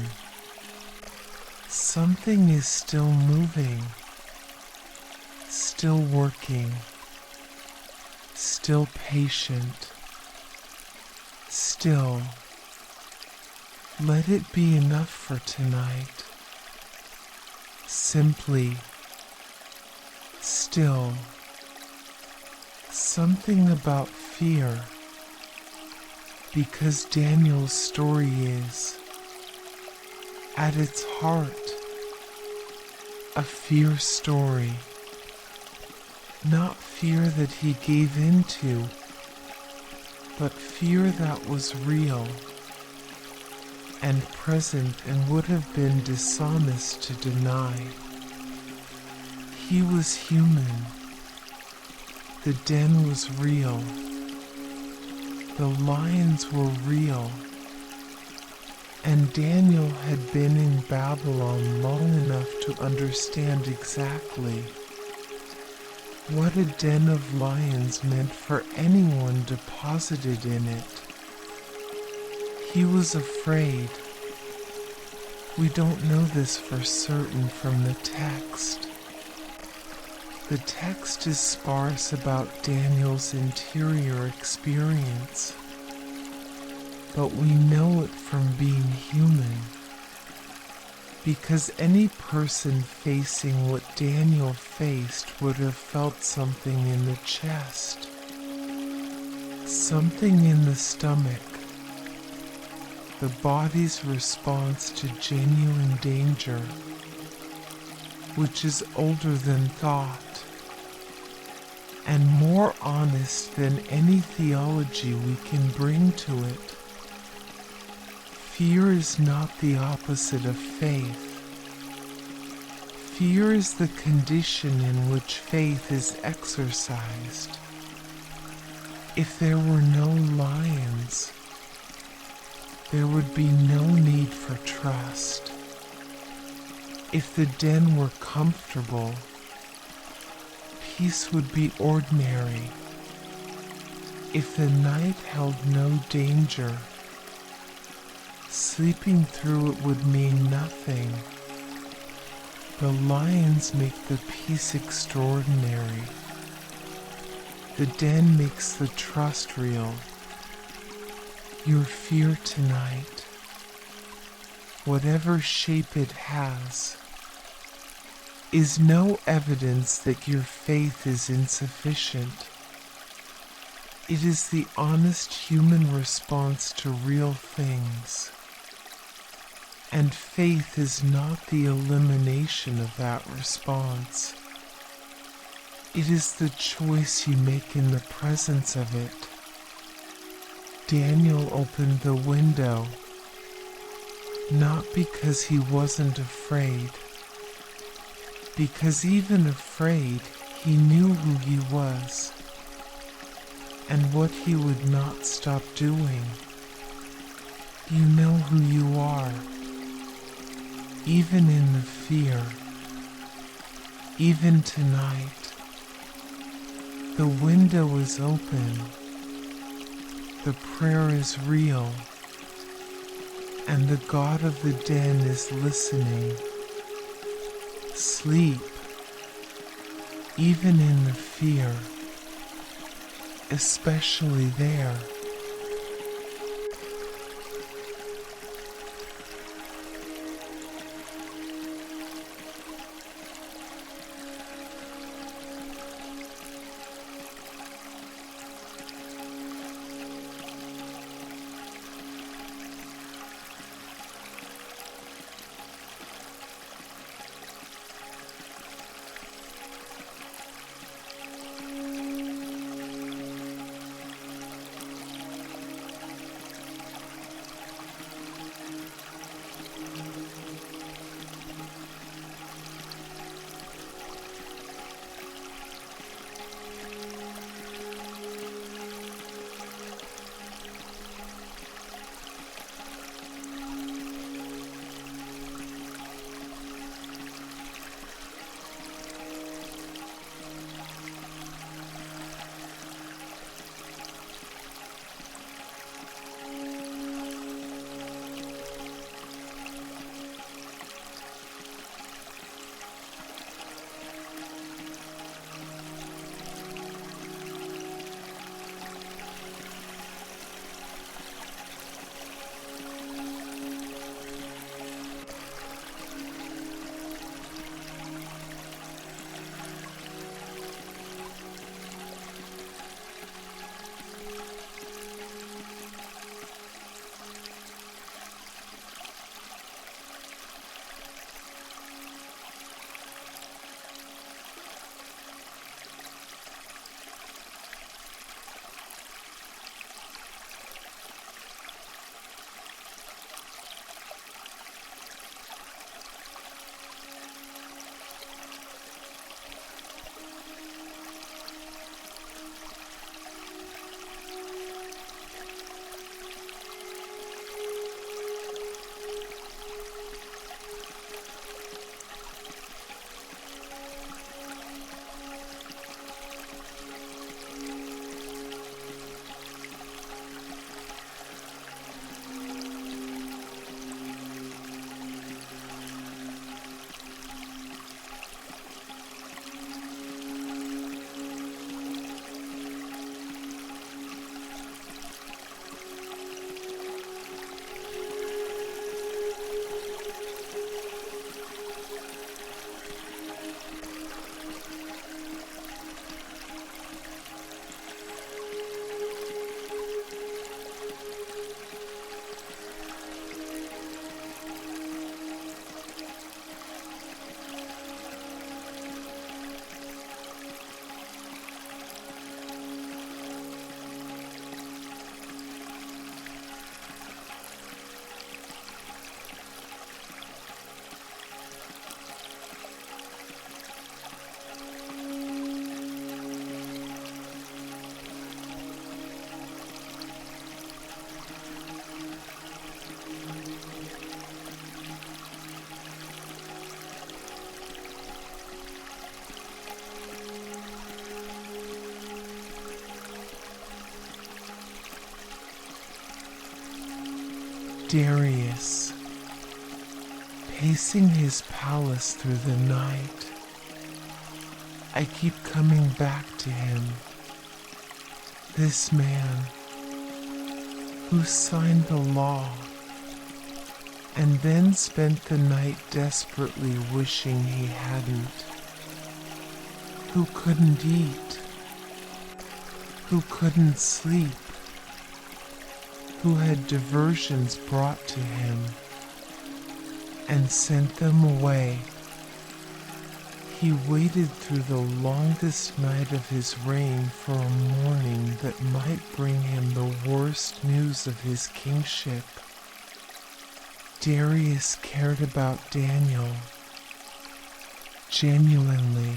Something is still moving. Still working. Still patient. Still. Let it be enough for tonight. Simply. Still. Something about fear. Because Daniel's story is, at its heart, a fear story. Not fear that he gave into, but fear that was real and present and would have been dishonest to deny. He was human. The den was real. The lions were real. And Daniel had been in Babylon long enough to understand exactly what a den of lions meant for anyone deposited in it. He was afraid. We don't know this for certain from the text. The text is sparse about Daniel's interior experience, but we know it from being human, because any person facing what Daniel faced would have felt something in the chest, something in the stomach, the body's response to genuine danger, which is older than thought, and more honest than any theology we can bring to it. Fear is not the opposite of faith. Fear is the condition in which faith is exercised. If there were no lions, there would be no need for trust. If the den were comfortable, peace would be ordinary. If the night held no danger, sleeping through it would mean nothing. The lions make the peace extraordinary. The den makes the trust real. Your fear tonight, whatever shape it has, is no evidence that your faith is insufficient. It is the honest human response to real things. And faith is not the elimination of that response. It is the choice you make in the presence of it. Daniel opened the window, not because he wasn't afraid, because even afraid, he knew who he was and what he would not stop doing. You know who you are, even in the fear, even tonight. The window is open, the prayer is real, and the God of the den is listening. Sleep, even in the fear, especially there. Darius, pacing his palace through the night. I keep coming back to him, this man who signed the law and then spent the night desperately wishing he hadn't, who couldn't eat, who couldn't sleep, who had diversions brought to him and sent them away. He waited through the longest night of his reign for a morning that might bring him the worst news of his kingship. Darius cared about Daniel genuinely.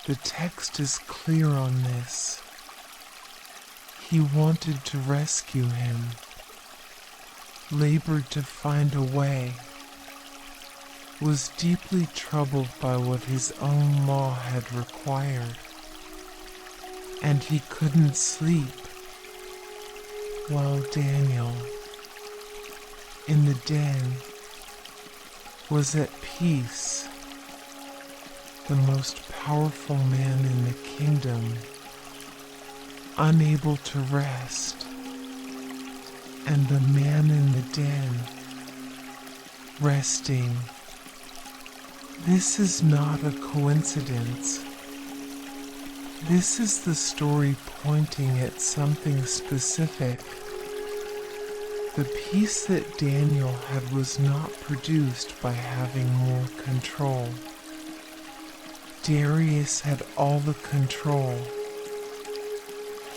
The text is clear on this. He wanted to rescue him, labored to find a way, was deeply troubled by what his own law had required, and he couldn't sleep while Daniel, in the den, was at peace, the most powerful man in the kingdom, unable to rest, and the man in the den, resting. This is not a coincidence. This is the story pointing at something specific. The peace that Daniel had was not produced by having more control. Darius had all the control.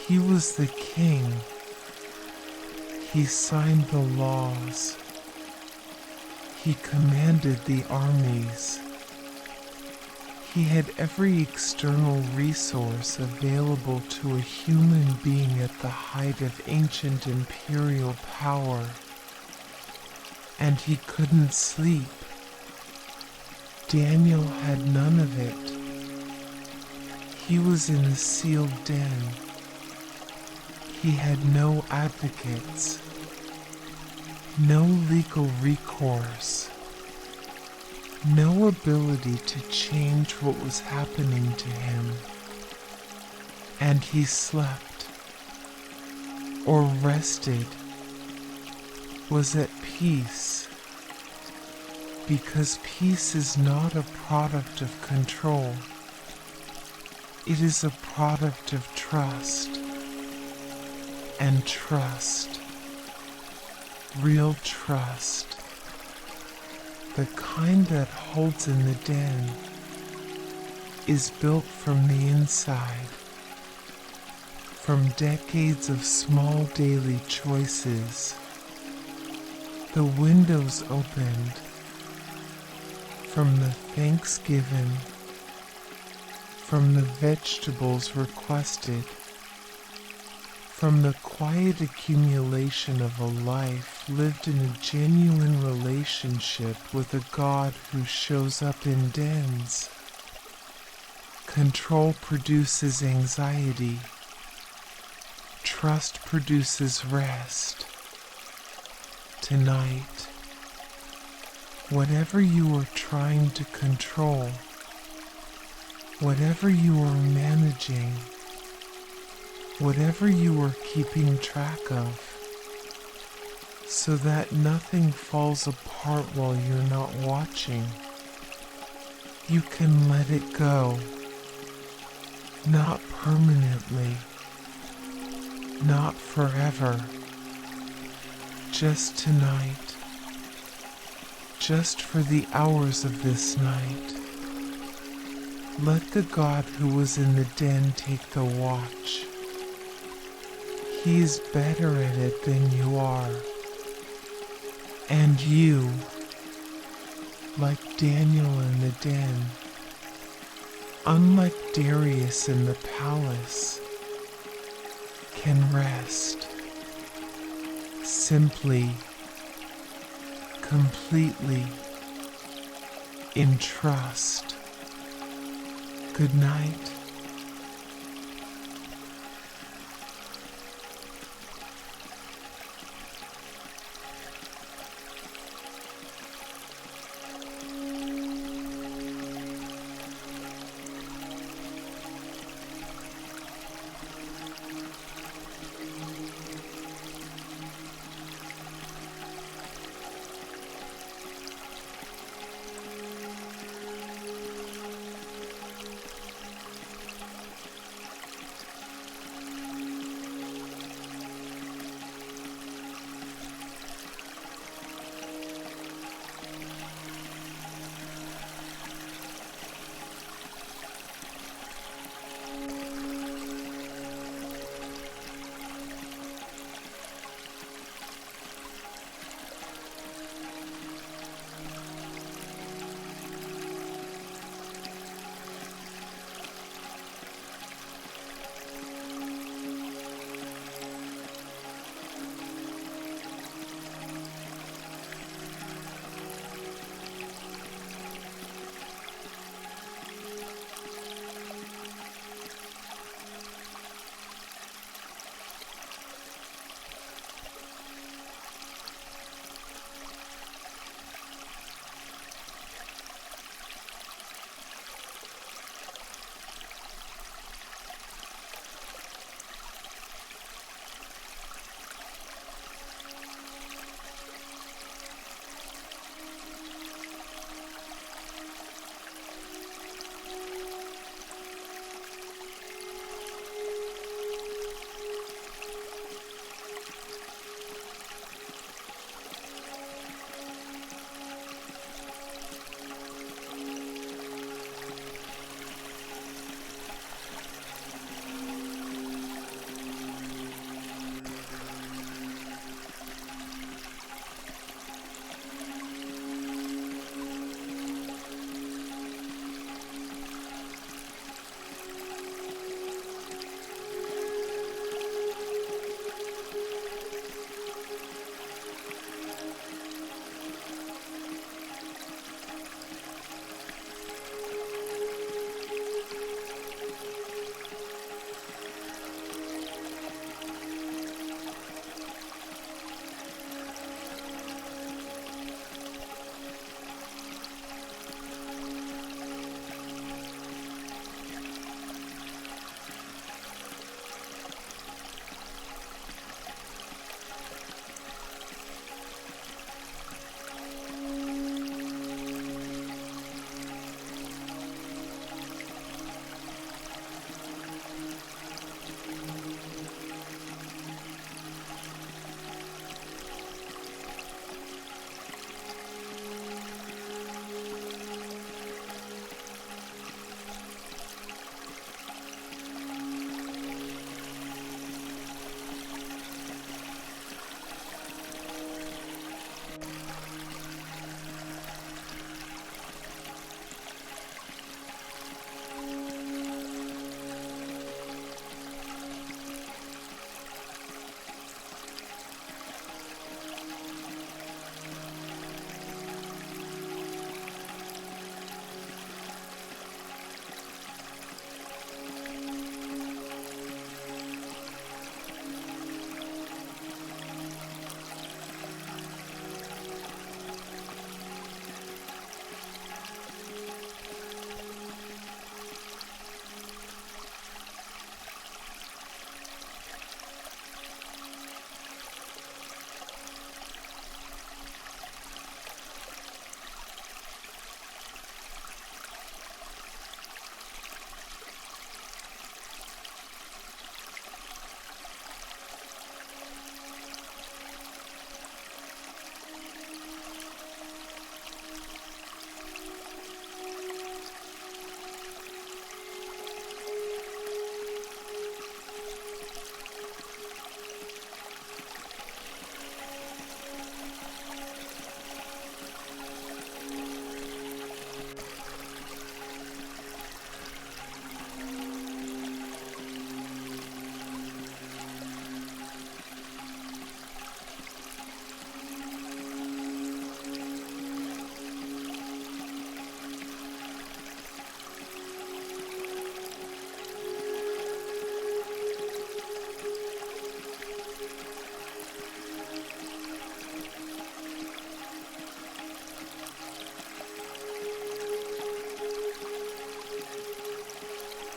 He was the king. He signed the laws. He commanded the armies. He had every external resource available to a human being at the height of ancient imperial power. And he couldn't sleep. Daniel had none of it. He was in a sealed den. He had no advocates, no legal recourse, no ability to change what was happening to him. And he slept, or rested, was at peace, because peace is not a product of control. It is a product of trust. And trust, real trust, the kind that holds in the den, is built from the inside, from decades of small daily choices. The windows opened, from the Thanksgiving, from the vegetables requested, from the quiet accumulation of a life lived in a genuine relationship with a God who shows up in dens. Control produces anxiety. Trust produces rest. Tonight, whatever you are trying to control, whatever you are managing, whatever you are keeping track of, so that nothing falls apart while you're not watching, you can let it go. Not permanently, not forever, just tonight, just for the hours of this night. Let the God who was in the den take the watch. He is better at it than you are. And you, like Daniel in the den, unlike Darius in the palace, can rest simply, completely, in trust. Good night.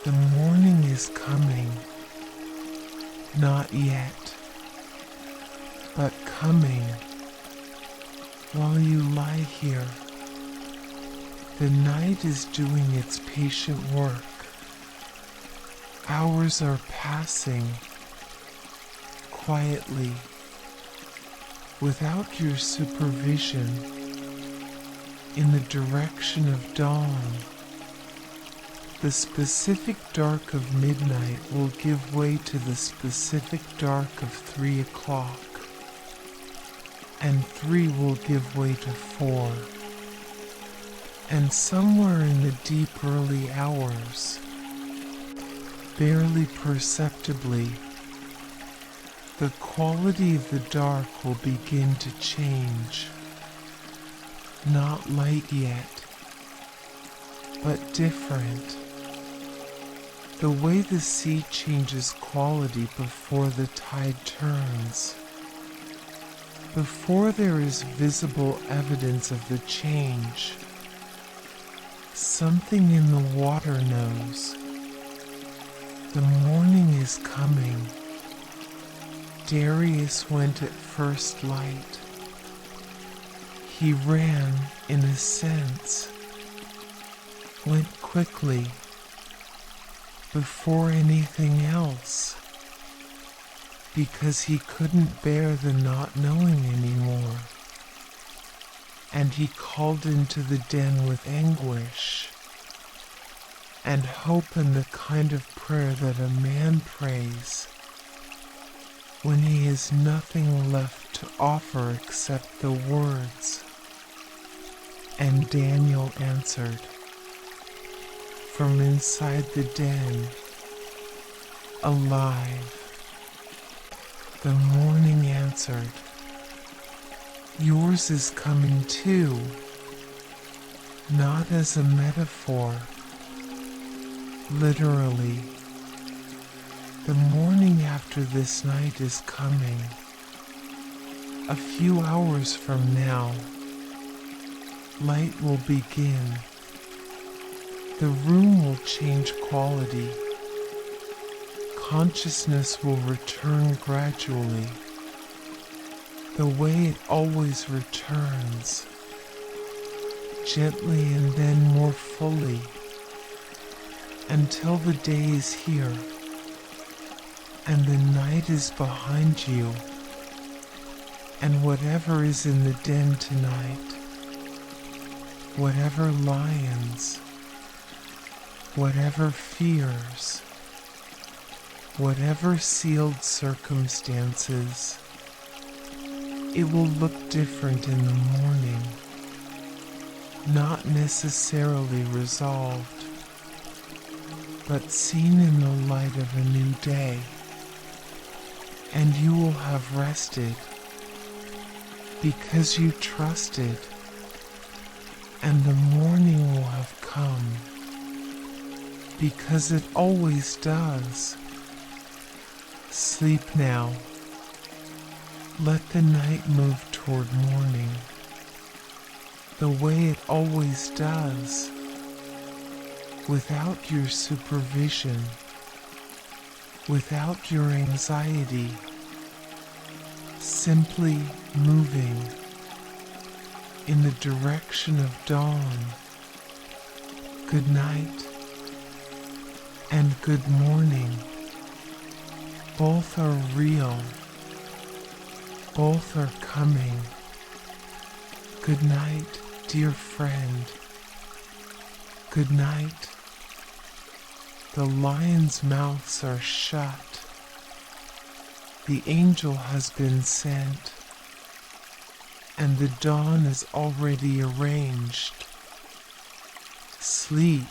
The morning is coming, not yet, but coming while you lie here. The night is doing its patient work. Hours are passing quietly without your supervision in the direction of dawn. The specific dark of midnight will give way to the specific dark of 3 o'clock, and 3 will give way to 4. And somewhere in the deep early hours, barely perceptibly, the quality of the dark will begin to change. Not light yet, but different. The way the sea changes quality before the tide turns. Before there is visible evidence of the change, something in the water knows. The morning is coming. Darius went at first light. He ran, in a sense, went quickly, before anything else, because he couldn't bear the not knowing anymore, and he called into the den with anguish and hope in the kind of prayer that a man prays when he has nothing left to offer except the words. And Daniel answered from inside the den, alive. The morning answered, yours is coming too, not as a metaphor, literally. The morning after this night is coming. A few hours from now, light will begin. The room will change quality. Consciousness will return gradually, the way it always returns, gently and then more fully, until the day is here and the night is behind you, and whatever is in the den tonight, whatever lions, whatever fears, whatever sealed circumstances, it will look different in the morning, not necessarily resolved, but seen in the light of a new day, and you will have rested because you trusted, and the morning will have come because it always does. Sleep now. Let the night move toward morning, the way it always does, without your supervision, without your anxiety, simply moving in the direction of dawn. Good night and good morning. Both are real. Both are coming. Good night, dear friend. Good night. The lions' mouths are shut. The angel has been sent, and the dawn is already arranged. Sleep.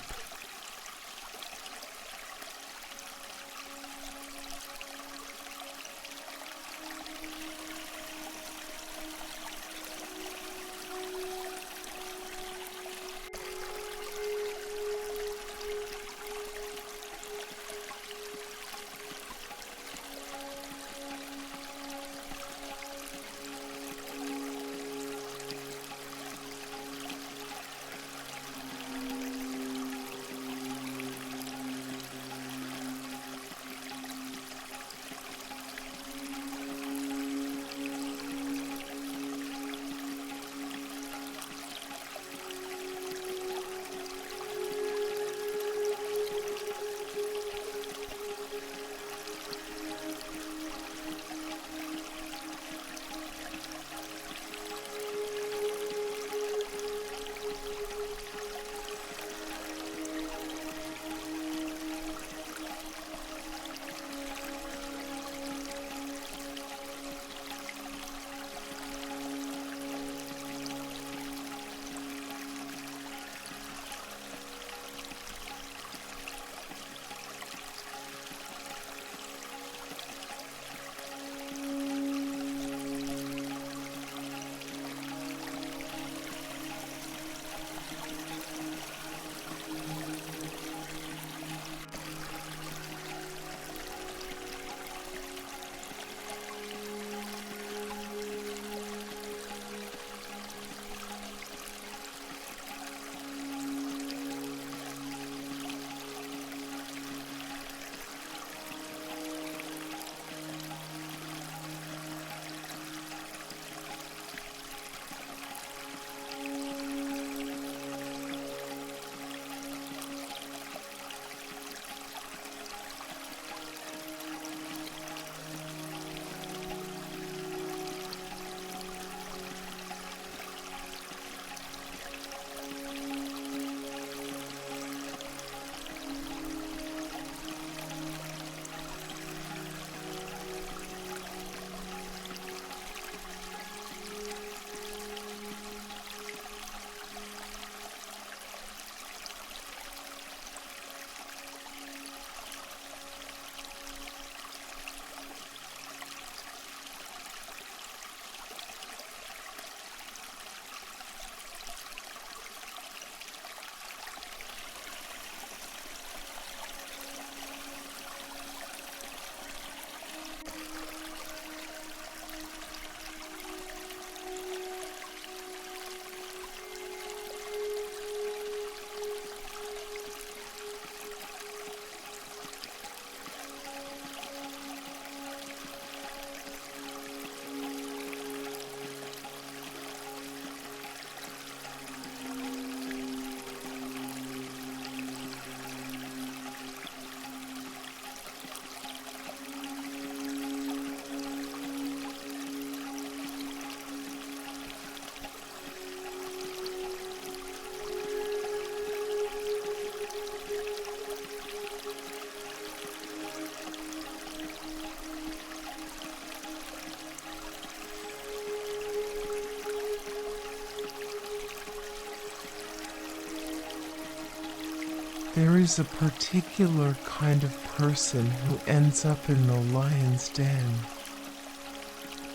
there is a particular kind of person who ends up in the lion's den,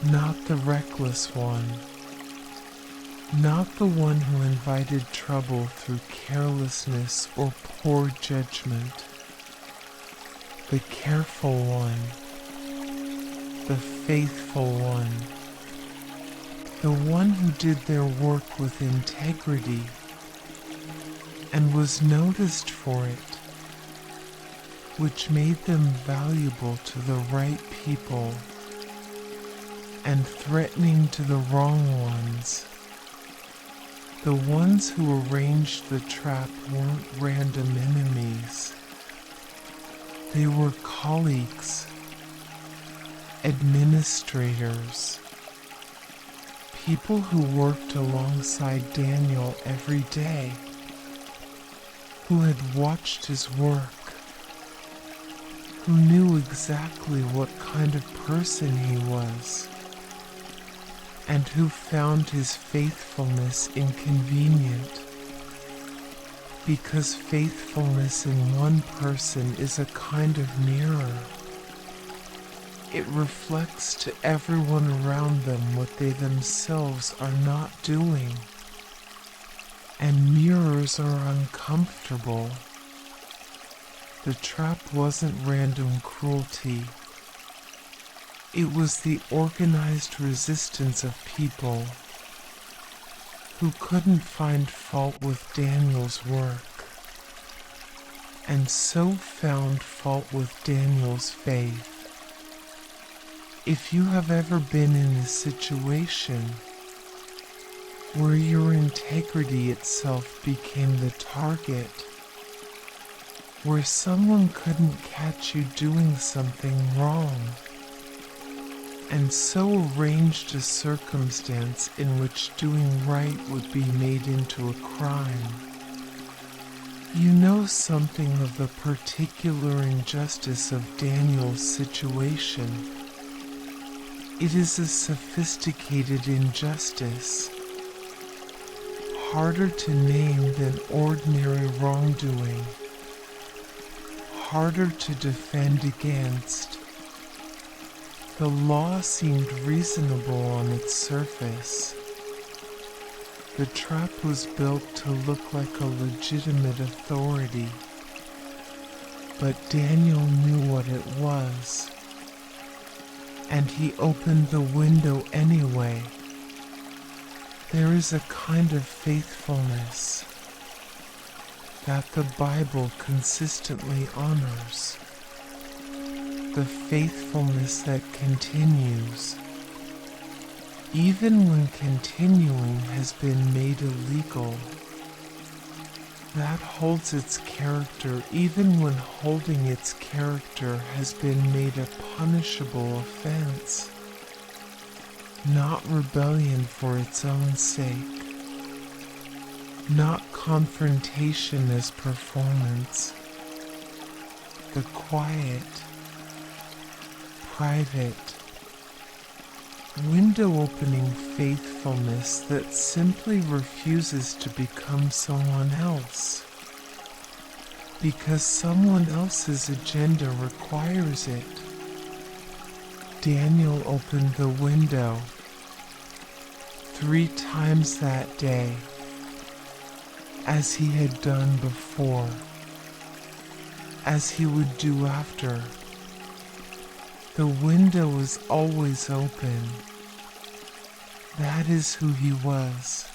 not the reckless one, not the one who invited trouble through carelessness or poor judgment, the careful one, the faithful one, the one who did their work with integrity and was noticed for it, which made them valuable to the right people and threatening to the wrong ones. The ones who arranged the trap weren't random enemies. They were colleagues, administrators, people who worked alongside Daniel every day, who had watched his work, who knew exactly what kind of person he was, and who found his faithfulness inconvenient, because faithfulness in one person is a kind of mirror. It reflects to everyone around them what they themselves are not doing. And mirrors are uncomfortable. The trap wasn't random cruelty. It was the organized resistance of people who couldn't find fault with Daniel's work, and so found fault with Daniel's faith. If you have ever been in a situation where your integrity itself became the target, where someone couldn't catch you doing something wrong, and so arranged a circumstance in which doing right would be made into a crime, you know something of the particular injustice of Daniel's situation. It is a sophisticated injustice, harder to name than ordinary wrongdoing, harder to defend against. The law seemed reasonable on its surface. The trap was built to look like a legitimate authority, but Daniel knew what it was, and he opened the window anyway. There is a kind of faithfulness that the Bible consistently honors, the faithfulness that continues, even when continuing has been made illegal. That holds its character even when holding its character has been made a punishable offense. Not rebellion for its own sake, not confrontation as performance. The quiet, private, window-opening faithfulness that simply refuses to become someone else, because someone else's agenda requires it. Daniel opened the window 3 times that day, as he had done before, as he would do after. The window was always open. That is who he was,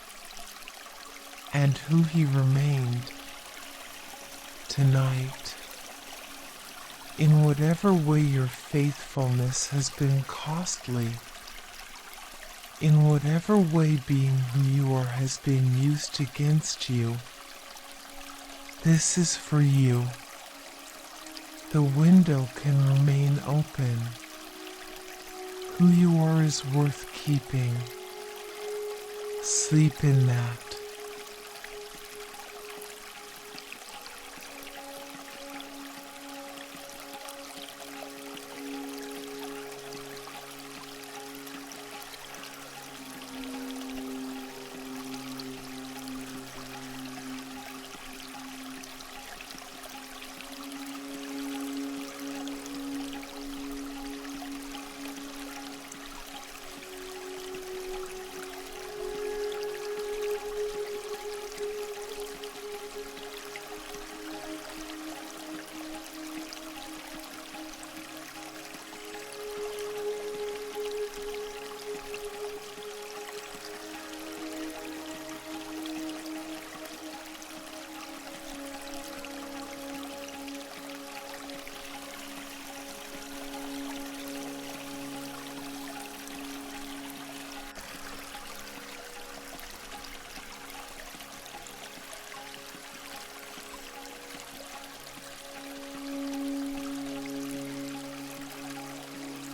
and who he remained. Tonight, in whatever way your faithfulness has been costly, in whatever way being who you are has been used against you, this is for you. The window can remain open. Who you are is worth keeping. Sleep in that.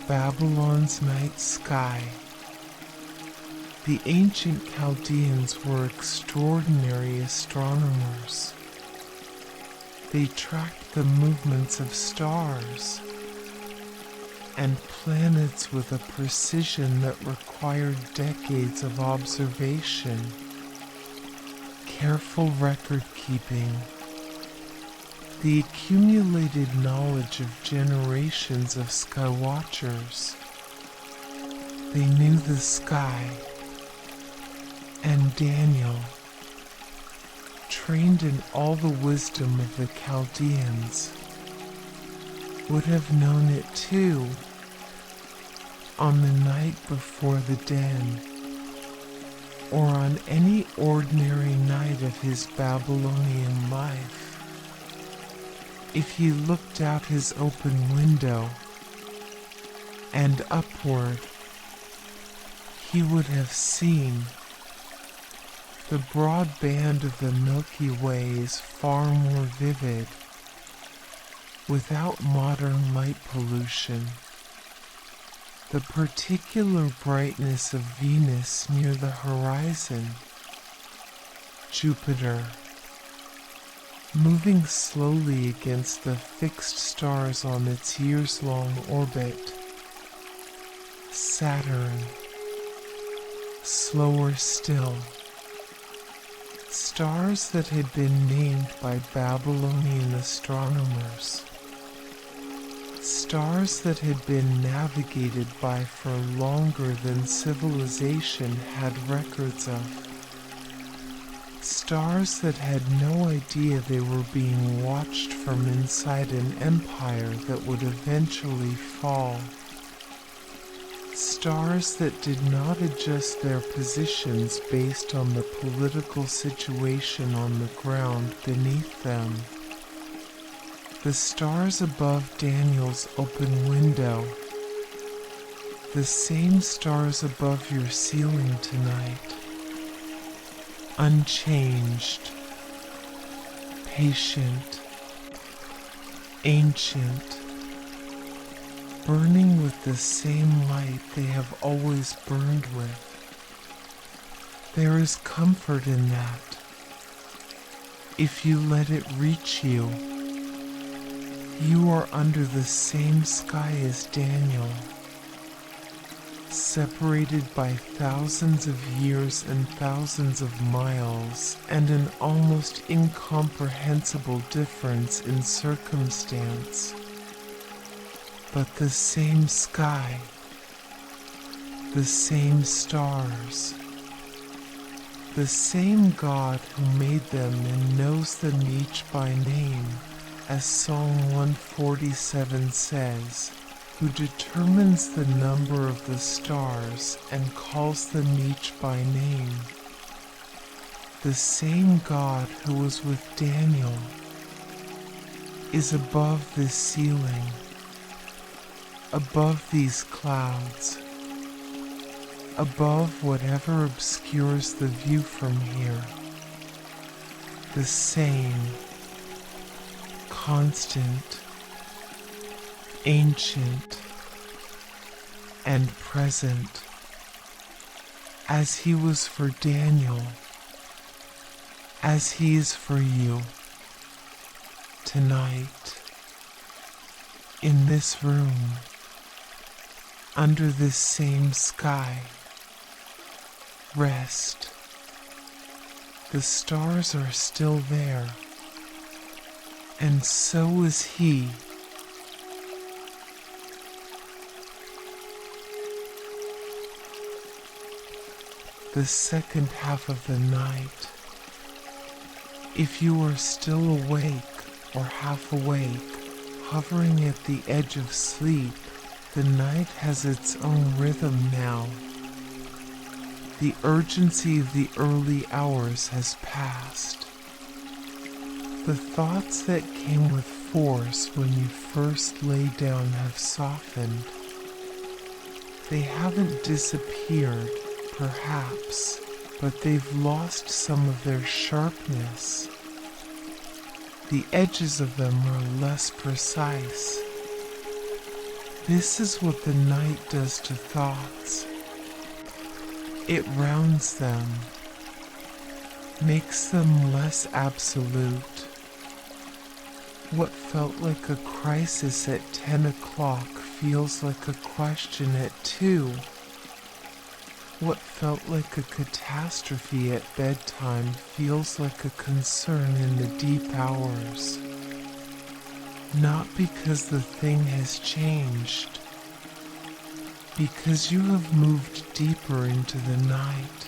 Babylon's night sky. The ancient Chaldeans were extraordinary astronomers. They tracked the movements of stars and planets with a precision that required decades of observation, careful record keeping, the accumulated knowledge of generations of skywatchers. They knew the sky, and Daniel, trained in all the wisdom of the Chaldeans, would have known it too on the night before the den, or on any ordinary night of his Babylonian life. If he looked out his open window and upward, he would have seen the broad band of the Milky Way is far more vivid, without modern light pollution. The particular brightness of Venus near the horizon, Jupiter, moving slowly against the fixed stars on its years-long orbit, Saturn, slower still. Stars that had been named by Babylonian astronomers. Stars that had been navigated by for longer than civilization had records of. Stars that had no idea they were being watched from inside an empire that would eventually fall. Stars that did not adjust their positions based on the political situation on the ground beneath them. The stars above Daniel's open window. The same stars above your ceiling tonight. Unchanged, patient, ancient, burning with the same light they have always burned with. There is comfort in that. If you let it reach you, you are under the same sky as Daniel, separated by thousands of years and thousands of miles, and an almost incomprehensible difference in circumstance. But the same sky, the same stars, the same God who made them and knows them each by name, as Psalm 147 says, who determines the number of the stars and calls them each by name. The same God who was with Daniel is above this ceiling, above these clouds, above whatever obscures the view from here. The same, constant, ancient, and present, as he was for Daniel, as he is for you, tonight, in this room, under this same sky. Rest. The stars are still there, and so is he. The second half of the night, if you are still awake or half awake, hovering at the edge of sleep, the night has its own rhythm now. The urgency of the early hours has passed. The thoughts that came with force when you first lay down have softened. They haven't disappeared, perhaps, but they've lost some of their sharpness. The edges of them are less precise. This is what the night does to thoughts. It rounds them, makes them less absolute. What felt like a crisis at 10 o'clock feels like a question at 2. What felt like a catastrophe at bedtime feels like a concern in the deep hours. Not because the thing has changed, because you have moved deeper into the night,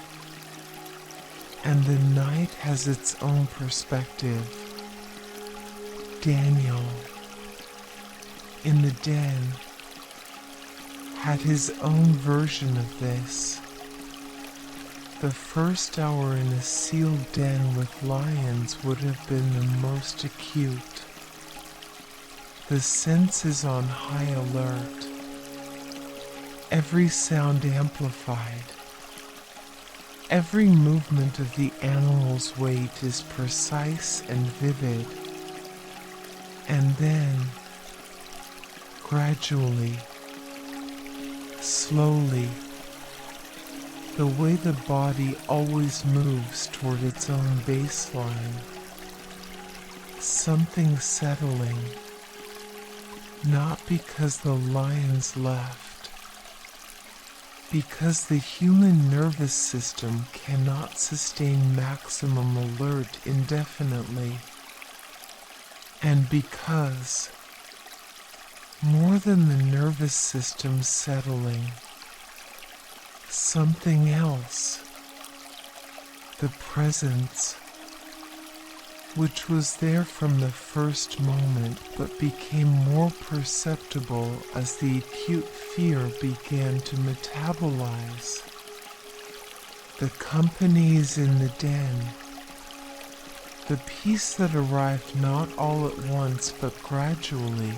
and the night has its own perspective. Daniel, in the den, had his own version of this. The first hour in a sealed den with lions would have been the most acute. The senses on high alert, every sound amplified. Every movement of the animal's weight is precise and vivid. And then, gradually, slowly, the way the body always moves toward its own baseline, something settling, not because the lions left, because the human nervous system cannot sustain maximum alert indefinitely, and because, more than the nervous system settling, something else, the presence, which was there from the first moment but became more perceptible as the acute fear began to metabolize. The company is in the den. The peace that arrived not all at once but gradually,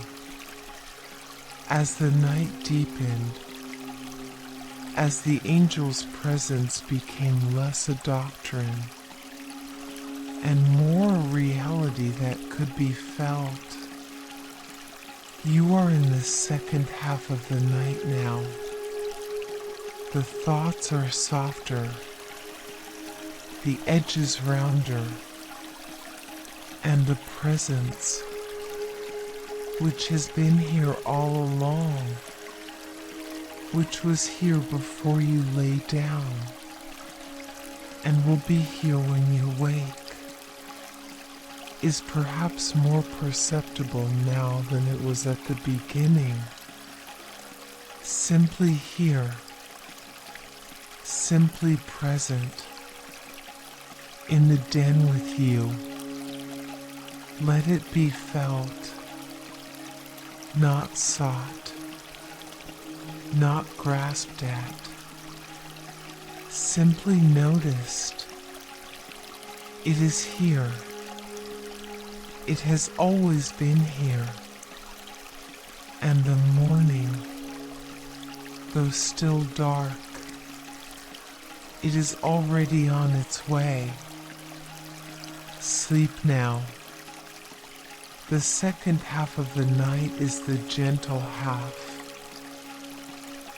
as the night deepened, as the angel's presence became less a doctrine and more a reality that could be felt. You are in the second half of the night now. The thoughts are softer, the edges rounder, and the presence, which has been here all along, which was here before you lay down, and will be here when you wake, is perhaps more perceptible now than it was at the beginning. Simply here, simply present, in the den with you. Let it be felt, not sought, not grasped at, simply noticed. It is here. It has always been here. And the morning, though still dark, it is already on its way. Sleep now. The second half of the night is the gentle half.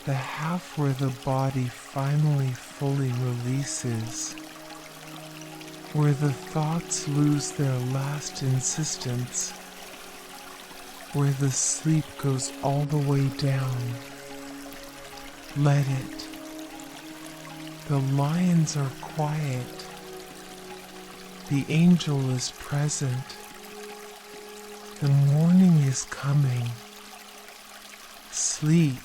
The half where the body finally fully releases, where the thoughts lose their last insistence, where the sleep goes all the way down. Let it. The lions are quiet. The angel is present. The morning is coming. Sleep.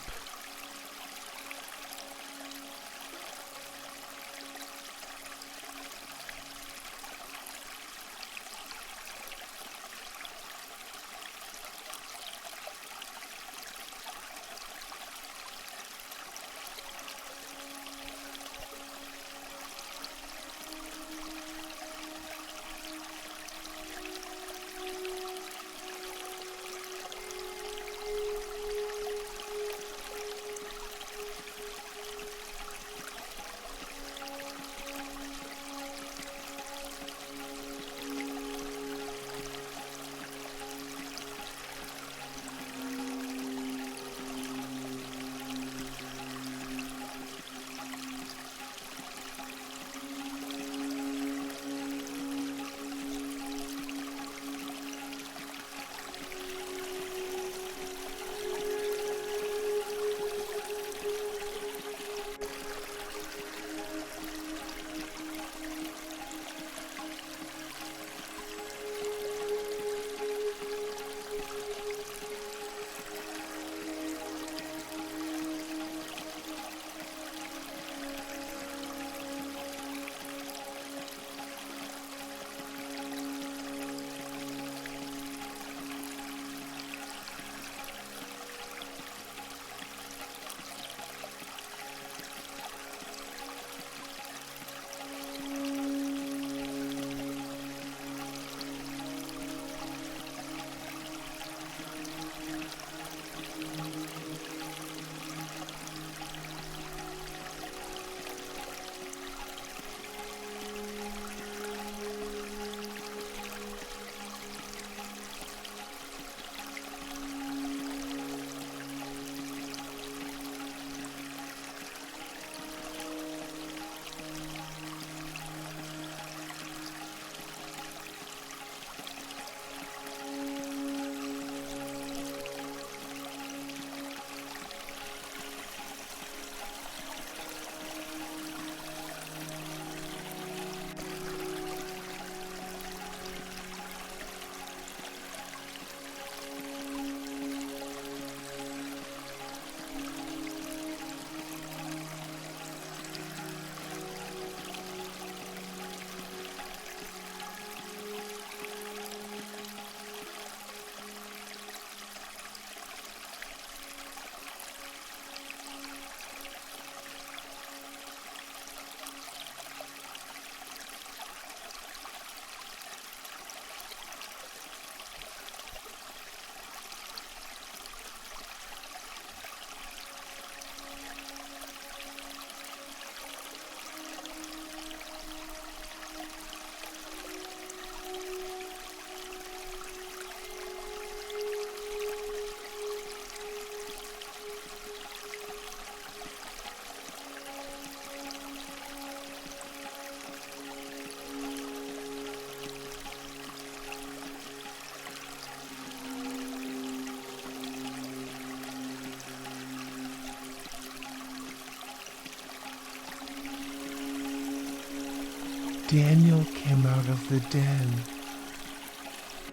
Daniel came out of the den,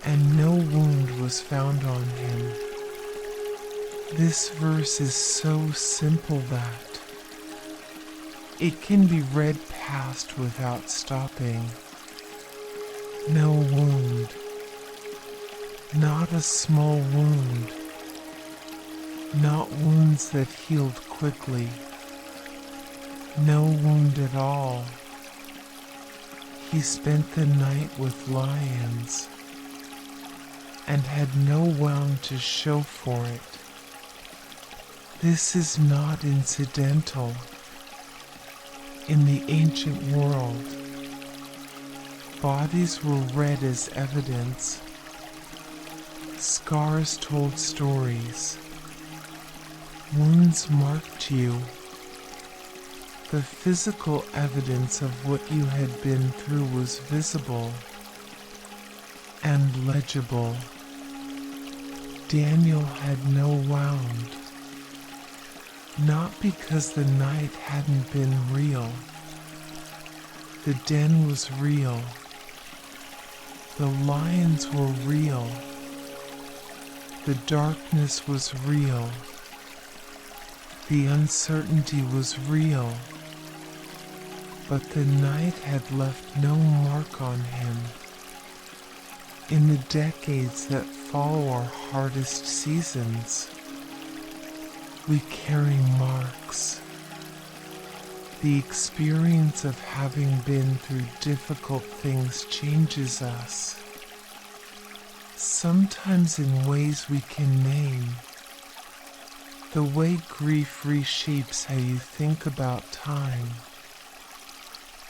and no wound was found on him. This verse is so simple that it can be read past without stopping. No wound, not a small wound, not wounds that healed quickly, no wound at all. He spent the night with lions and had no wound to show for it. This is not incidental. In the ancient world, bodies were read as evidence. Scars told stories. Wounds marked you. The physical evidence of what you had been through was visible and legible. Daniel had no wound, not because the night hadn't been real. The den was real. The lions were real. The darkness was real. The uncertainty was real. But the night had left no mark on him. In the decades that follow our hardest seasons, we carry marks. The experience of having been through difficult things changes us, sometimes in ways we can name. The way grief reshapes how you think about time,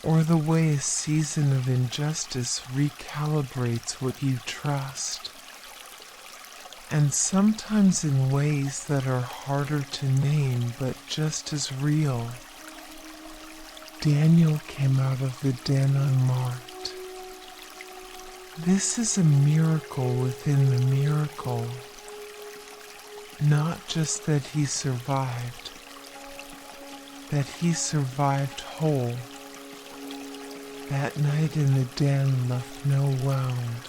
or the way a season of injustice recalibrates what you trust, and sometimes in ways that are harder to name but just as real. Daniel came out of the den unmarked. This is a miracle within the miracle. Not just that he survived whole. That night in the den left no wound.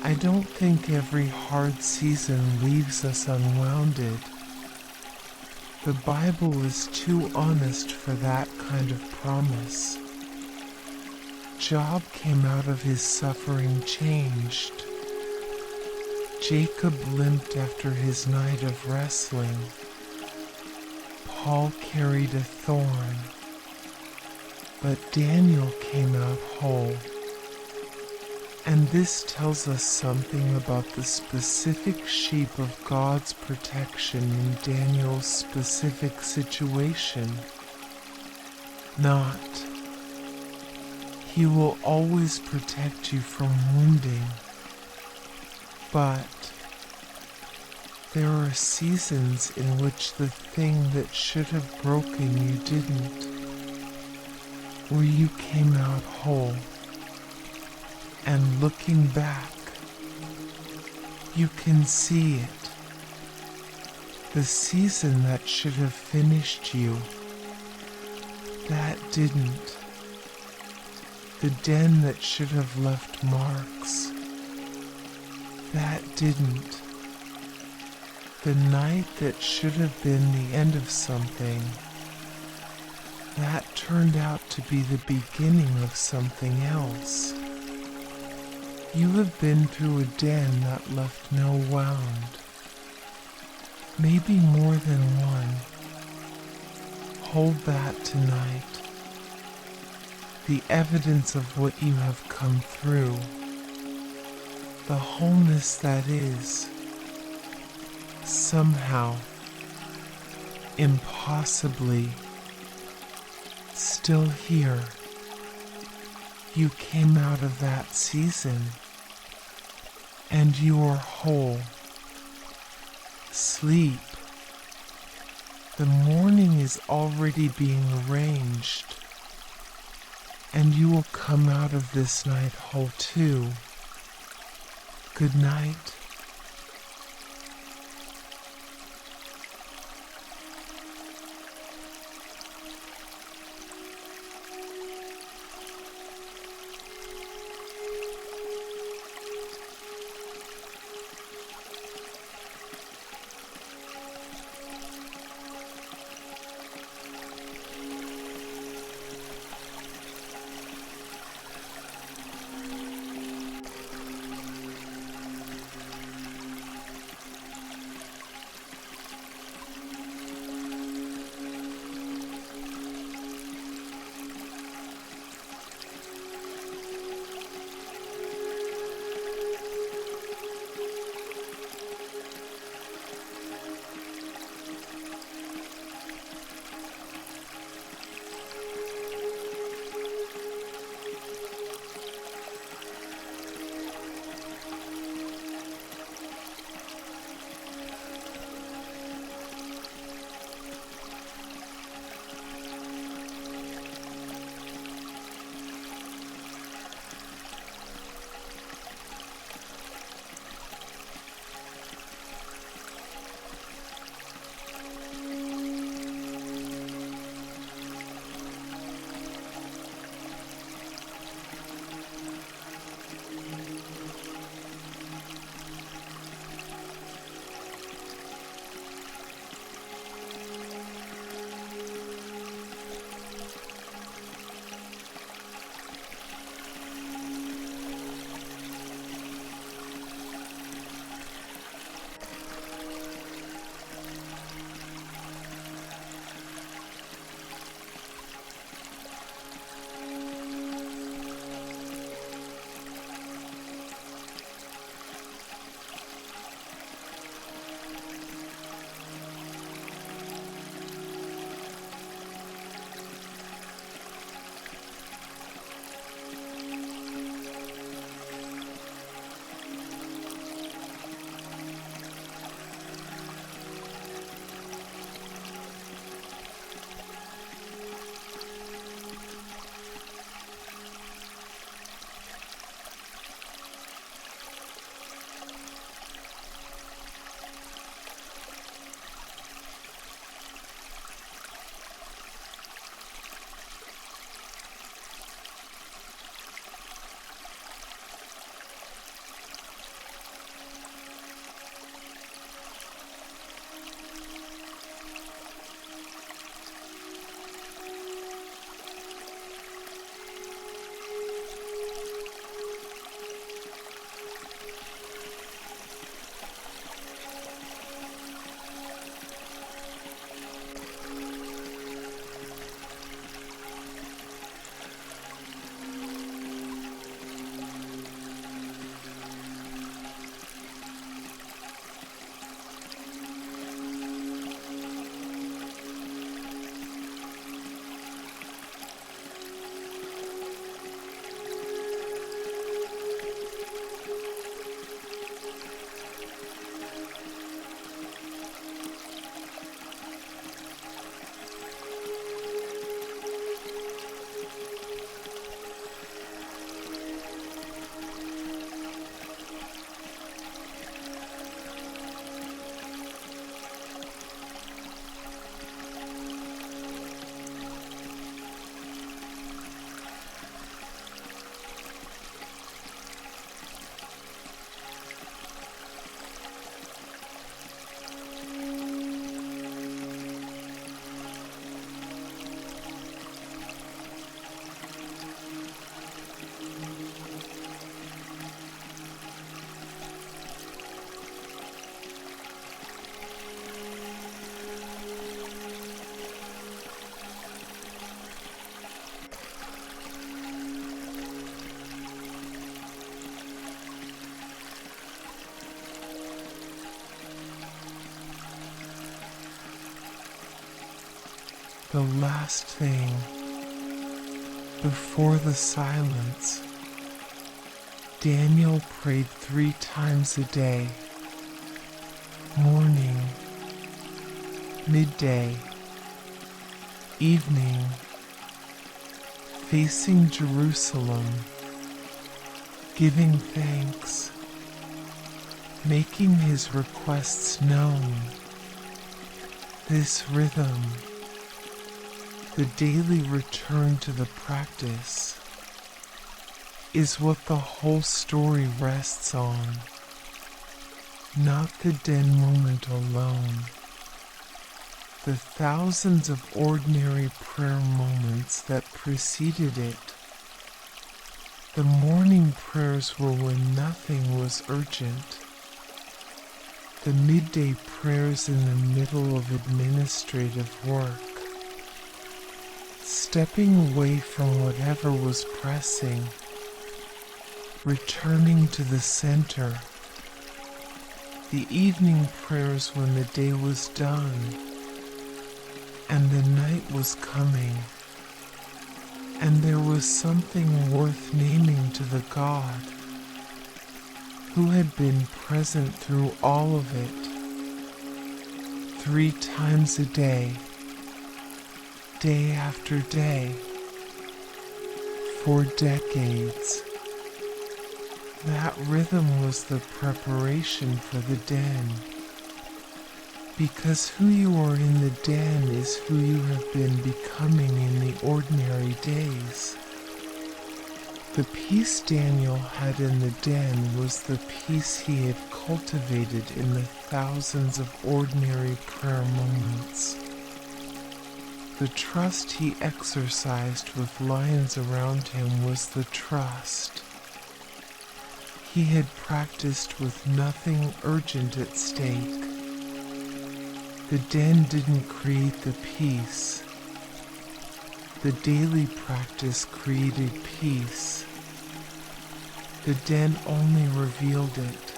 I don't think every hard season leaves us unwounded. The Bible is too honest for that kind of promise. Job came out of his suffering changed. Jacob limped after his night of wrestling. Paul carried a thorn. But Daniel came out whole. And this tells us something about the specific shape of God's protection in Daniel's specific situation. Not, He will always protect you from wounding, but there are seasons in which the thing that should have broken you didn't, where you came out whole. And looking back, you can see it. The season that should have finished you, that didn't. The den that should have left marks, that didn't. The night that should have been the end of something, that turned out to be the beginning of something else. You have been through a den that left no wound, maybe more than one. Hold that tonight. The evidence of what you have come through, the wholeness that is, somehow, impossibly, still here. You came out of that season, and you are whole. Sleep. The morning is already being arranged, and you will come out of this night whole too. Good night. the last thing before the silence, Daniel prayed 3 times a day, morning, midday, evening, facing Jerusalem, giving thanks, making his requests known. This rhythm, the daily return to the practice, is what the whole story rests on, not the den moment alone. The thousands of ordinary prayer moments that preceded it. The morning prayers were when nothing was urgent. The midday prayers in the middle of administrative work. Stepping away from whatever was pressing. Returning to the center. The evening prayers when the day was done and the night was coming, and there was something worth naming to the God who had been present through all of it, 3 times a day, day after day, for decades. That rhythm was the preparation for the den, because who you are in the den is who you have been becoming in the ordinary days. The peace Daniel had in the den was the peace he had cultivated in the thousands of ordinary prayer moments. The trust he exercised with lions around him was the trust he had practiced with nothing urgent at stake. The den didn't create the peace. The daily practice created peace. The den only revealed it.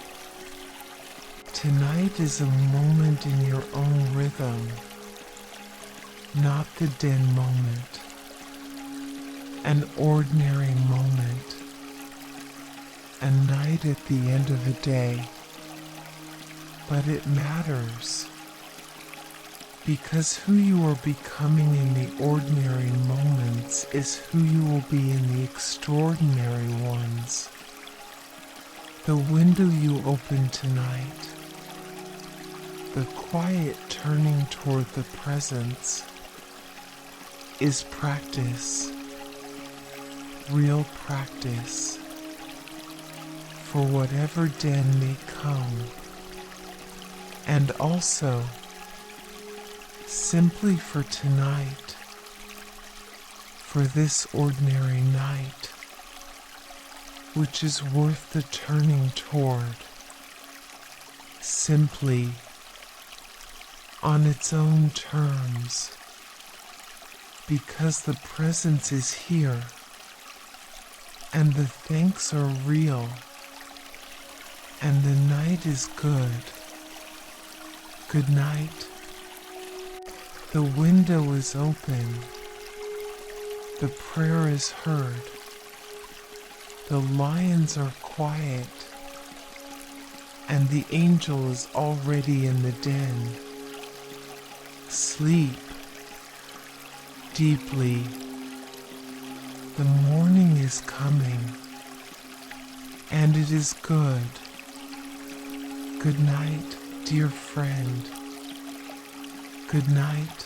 Tonight is a moment in your own rhythm, not the den moment, an ordinary moment. A night at the end of a day, but it matters because who you are becoming in the ordinary moments is who you will be in the extraordinary ones. The window you open tonight, the quiet turning toward the presence, is practice, real practice. For whatever den may come, and also simply for tonight, for this ordinary night, which is worth the turning toward, simply on its own terms, because the presence is here, and the thanks are real, and the night is good. Good night. The window is open. The prayer is heard. The lions are quiet. And the angel is already in the den. Sleep deeply. The morning is coming. And it is good. Good night, dear friend. Good night.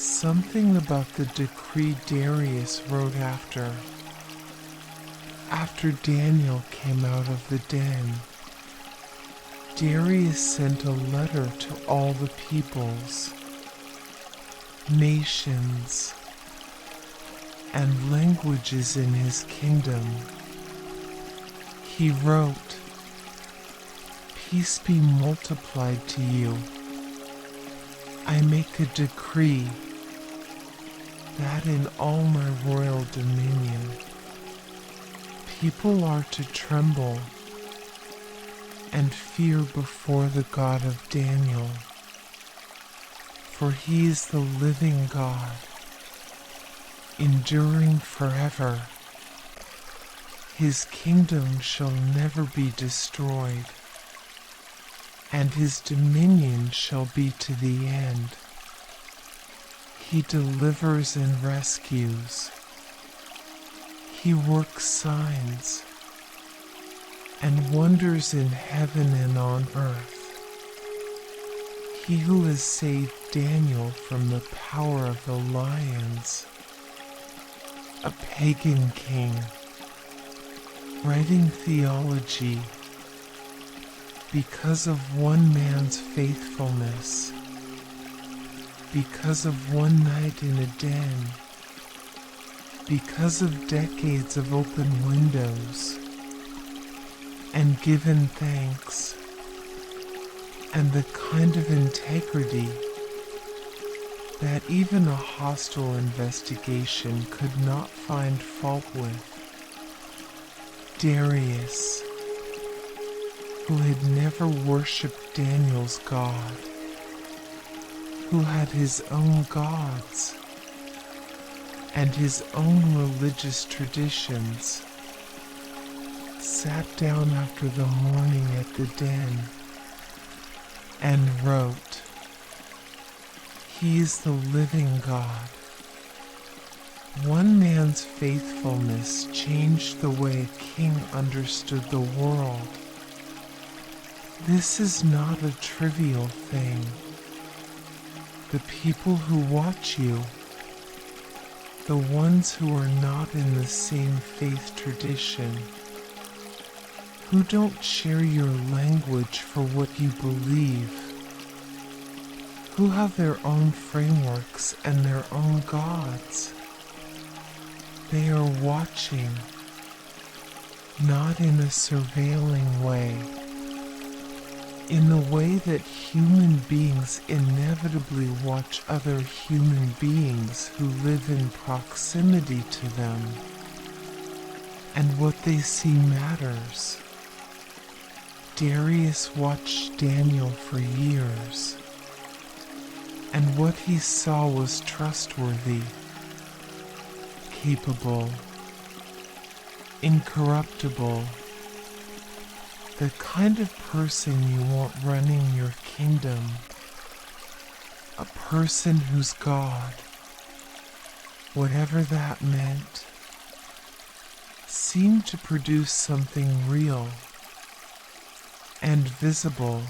something about the decree Darius wrote after Daniel came out of the den. Darius sent a letter to all the peoples, nations, and languages in his kingdom. He wrote, "Peace be multiplied to you. I make a decree that in all my royal dominion, people are to tremble and fear before the God of Daniel, for he is the living God, enduring forever. His kingdom shall never be destroyed, and his dominion shall be to the end. He delivers and rescues. He works signs and wonders in heaven and on earth. He who has saved Daniel from the power of the lions, a pagan king, writing theology because of one man's faithfulness, because of one night in a den, because of decades of open windows, and given thanks, and the kind of integrity that even a hostile investigation could not find fault with. Darius, who had never worshipped Daniel's God, who had his own gods and his own religious traditions, sat down after the morning at the den and wrote, "He is the living God." One man's faithfulness changed the way a king understood the world. This is not a trivial thing. The people who watch you, the ones who are not in the same faith tradition, who don't share your language for what you believe, who have their own frameworks and their own gods, they are watching, not in a surveilling way, in the way that human beings inevitably watch other human beings who live in proximity to them, and what they see matters. Darius watched Daniel for years, and what he saw was trustworthy, capable, incorruptible, the kind of person you want running your kingdom, a person whose God, whatever that meant, seemed to produce something real and visible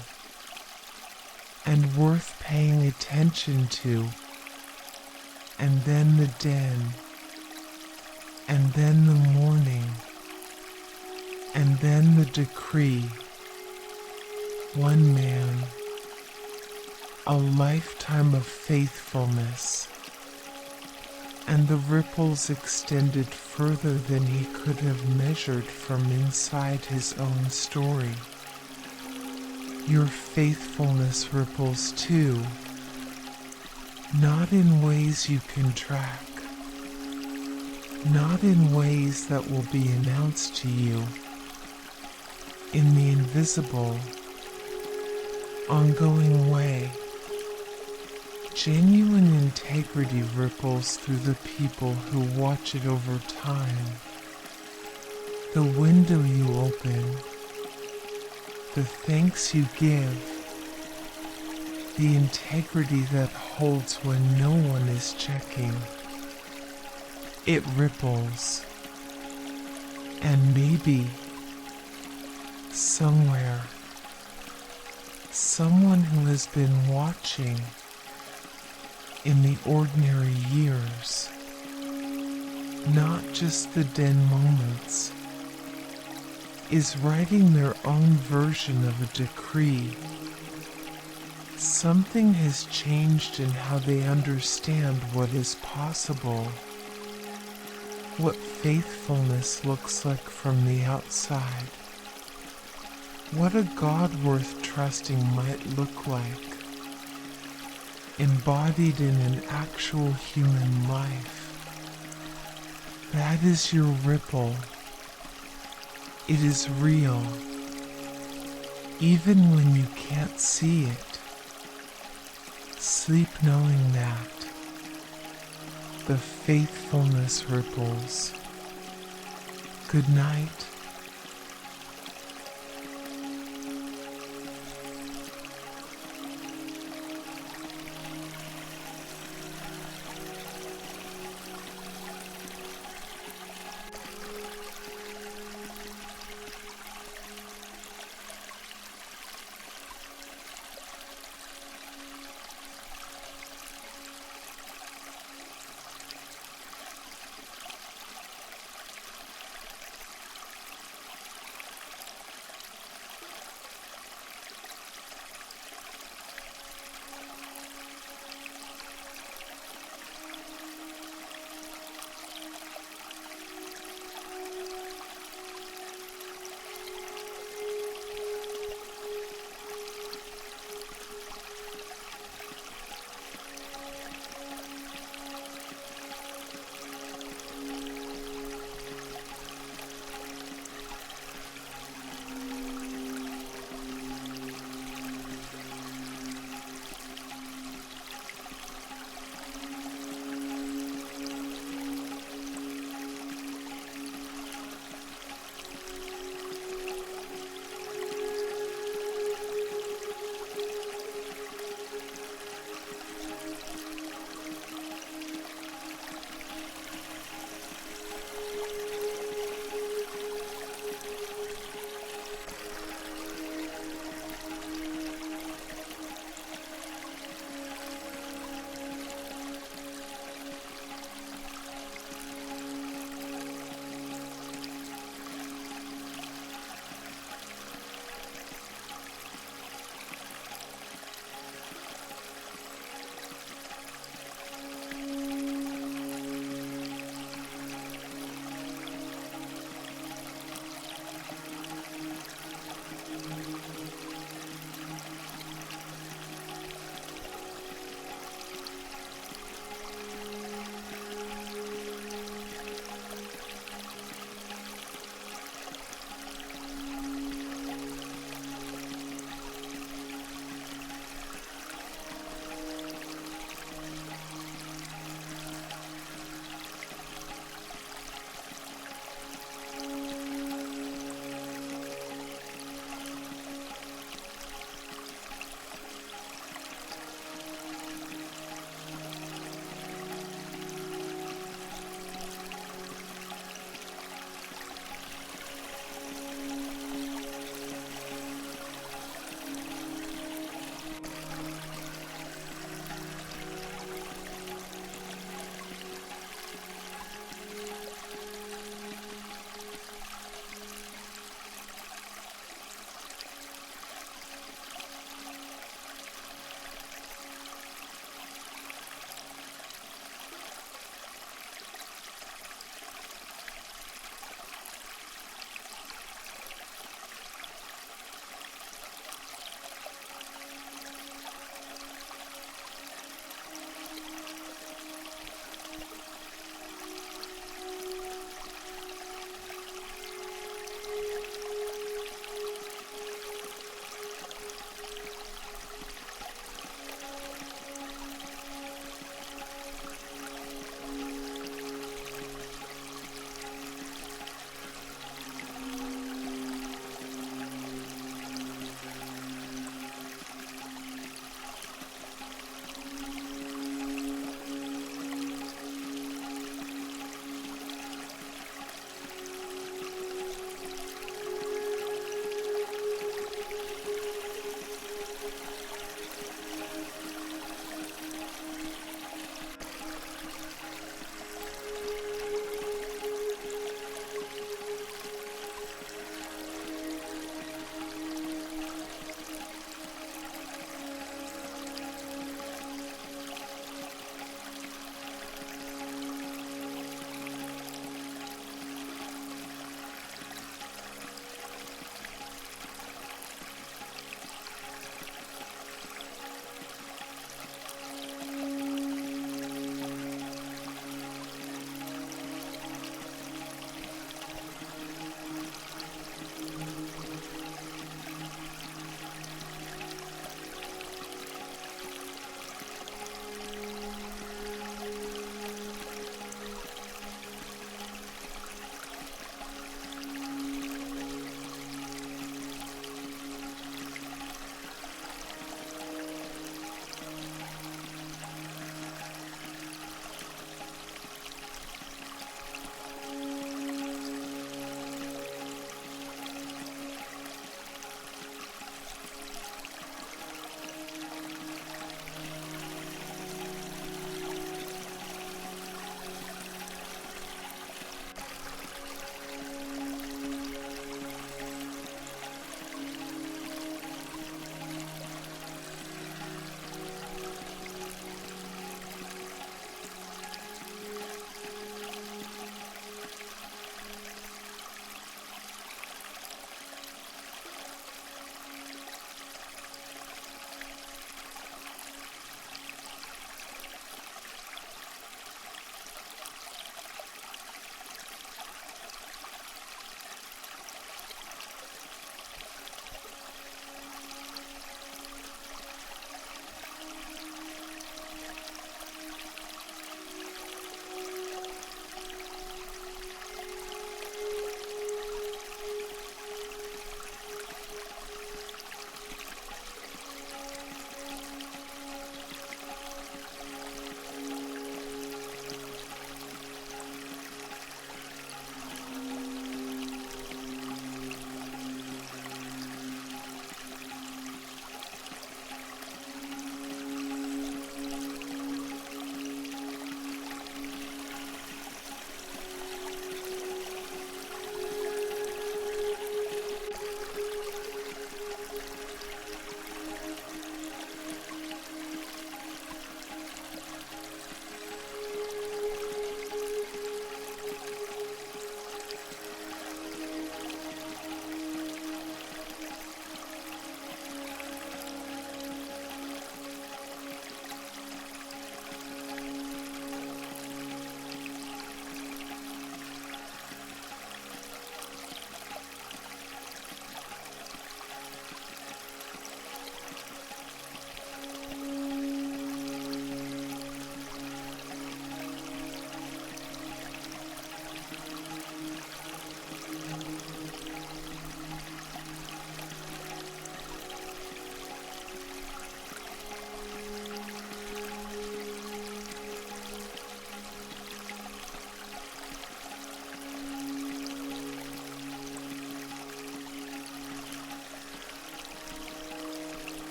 and worth paying attention to, and then the den, and then the morning, and then the decree. One man, a lifetime of faithfulness, and the ripples extended further than he could have measured from inside his own story. Your faithfulness ripples too, not in ways you can track, not in ways that will be announced to you, in the invisible, ongoing way. Genuine integrity ripples through the people who watch it over time. The window you open, the thanks you give, the integrity that holds when no one is checking. It ripples, and maybe somewhere, someone who has been watching in the ordinary years, not just the den moments, is writing their own version of a decree. Something has changed in how they understand what is possible, what faithfulness looks like from the outside, what a God worth trusting might look like, embodied in an actual human life. That is your ripple. It is real, even when you can't see it. Sleep knowing that the faithfulness ripples. Good night.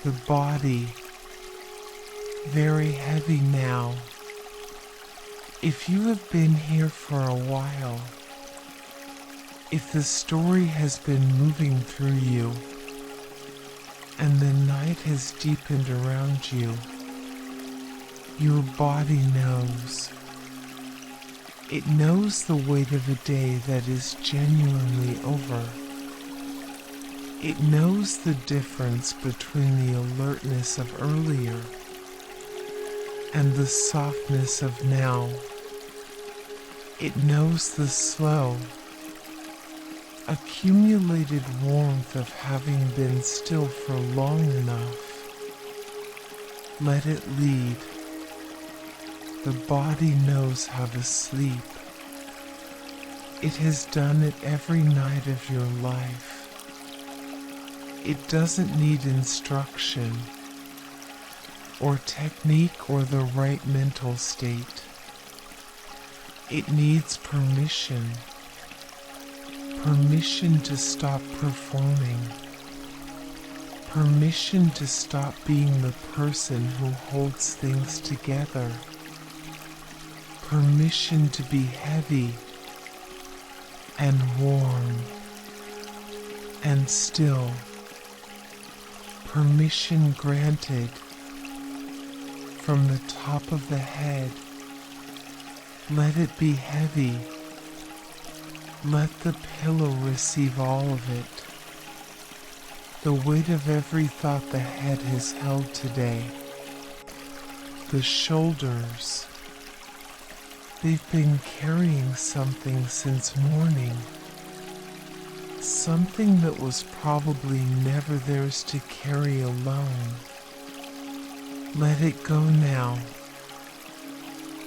the body very heavy now. If you have been here for a while, if the story has been moving through you, and the night has deepened around you, your body knows. It knows the weight of a day that is genuinely over. It knows the difference between the alertness of earlier and the softness of now. It knows the slow, accumulated warmth of having been still for long enough. Let it lead. The body knows how to sleep. It has done it every night of your life. It doesn't need instruction or technique or the right mental state. It needs permission. Permission to stop performing. Permission to stop being the person who holds things together. Permission to be heavy and warm and still. Permission granted from the top of the head. Let it be heavy. Let the pillow receive all of it. The weight of every thought the head has held today. The shoulders. They've been carrying something since morning. Something that was probably never theirs to carry alone. Let it go now.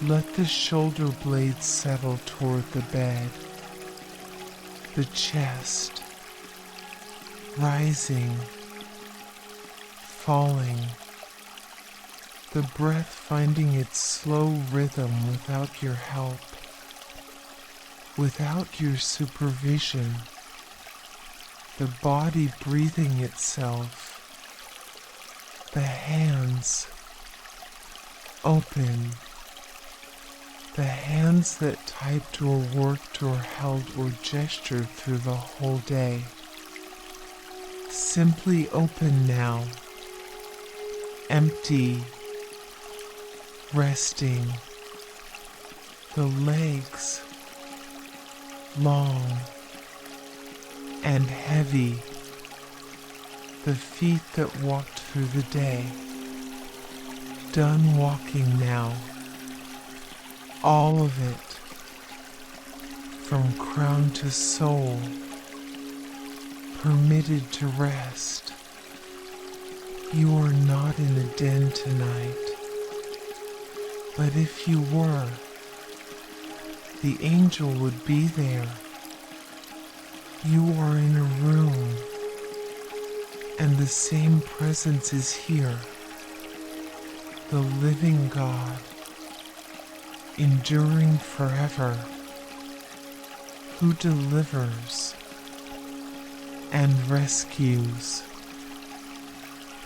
Let the shoulder blades settle toward the bed. The chest. Rising. Falling. The breath finding its slow rhythm without your help. Without your supervision. The body breathing itself. The hands open. The hands that typed or worked or held or gestured through the whole day. Simply open now. Empty. Resting. The legs long and heavy. The feet that walked through the day. Done walking now. All of it. From crown to sole. Permitted to rest. You are not in a den tonight. But if you were, the angel would be there. You are in a room, and the same presence is here. The living God, enduring forever, who delivers and rescues,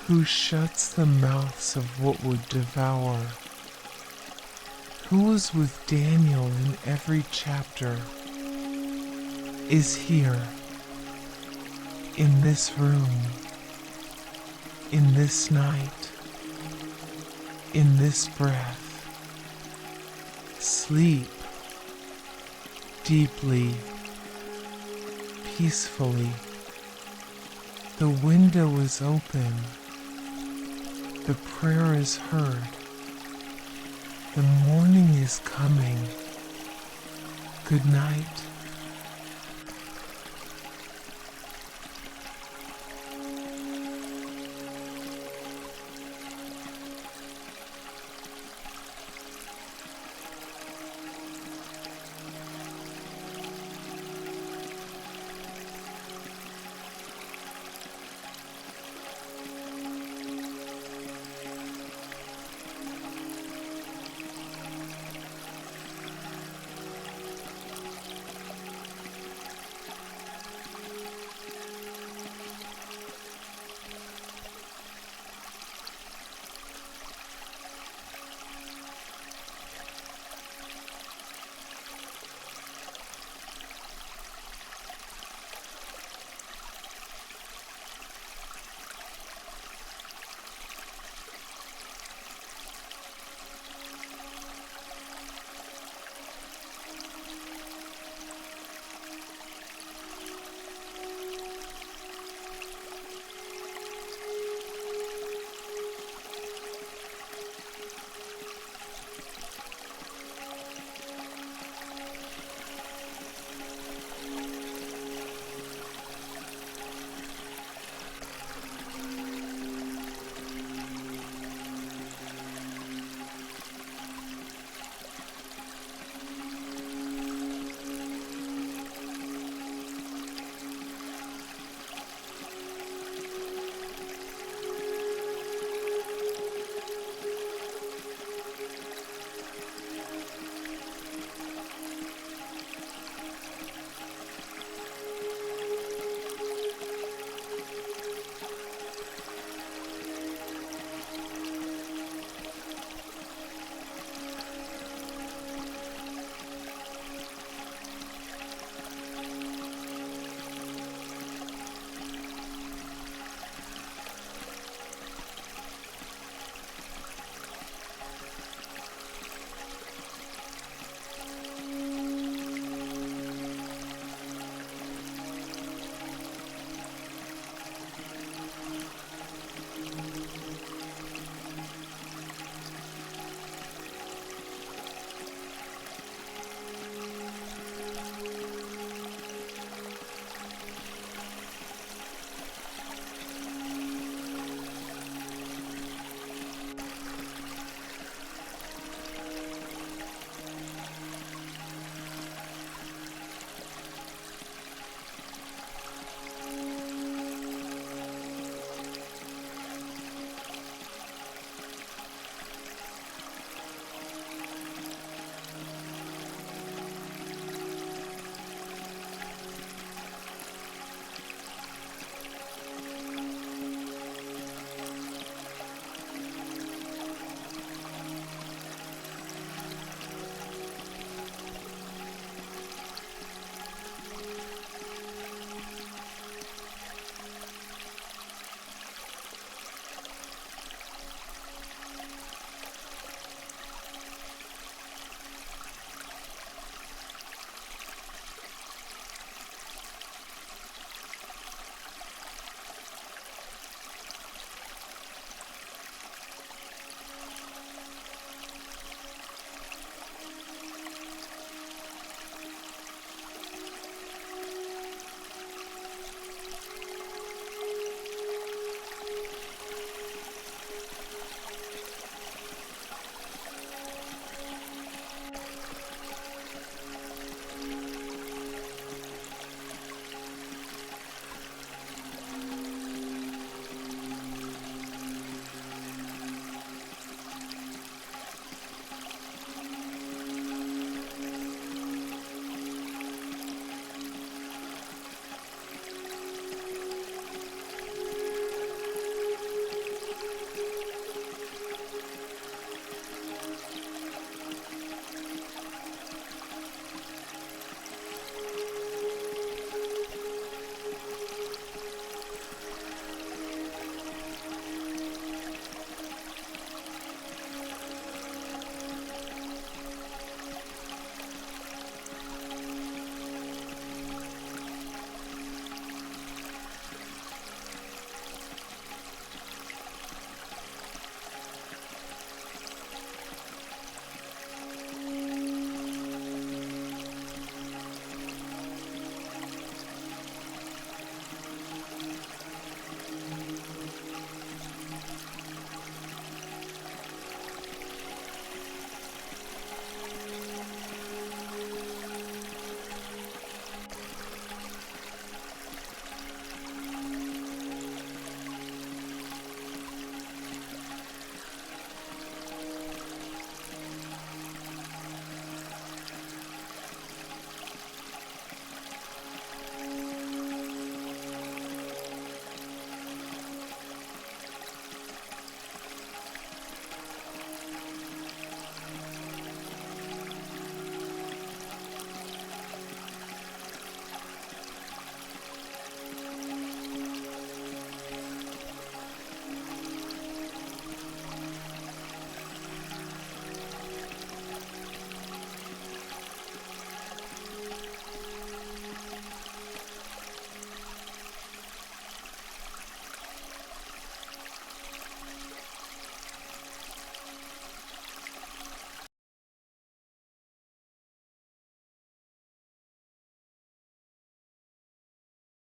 who shuts the mouths of what would devour, who was with Daniel in every chapter, is here, in this room, in this night, in this breath. Sleep deeply, peacefully. The window is open. The prayer is heard. The morning is coming. Good night.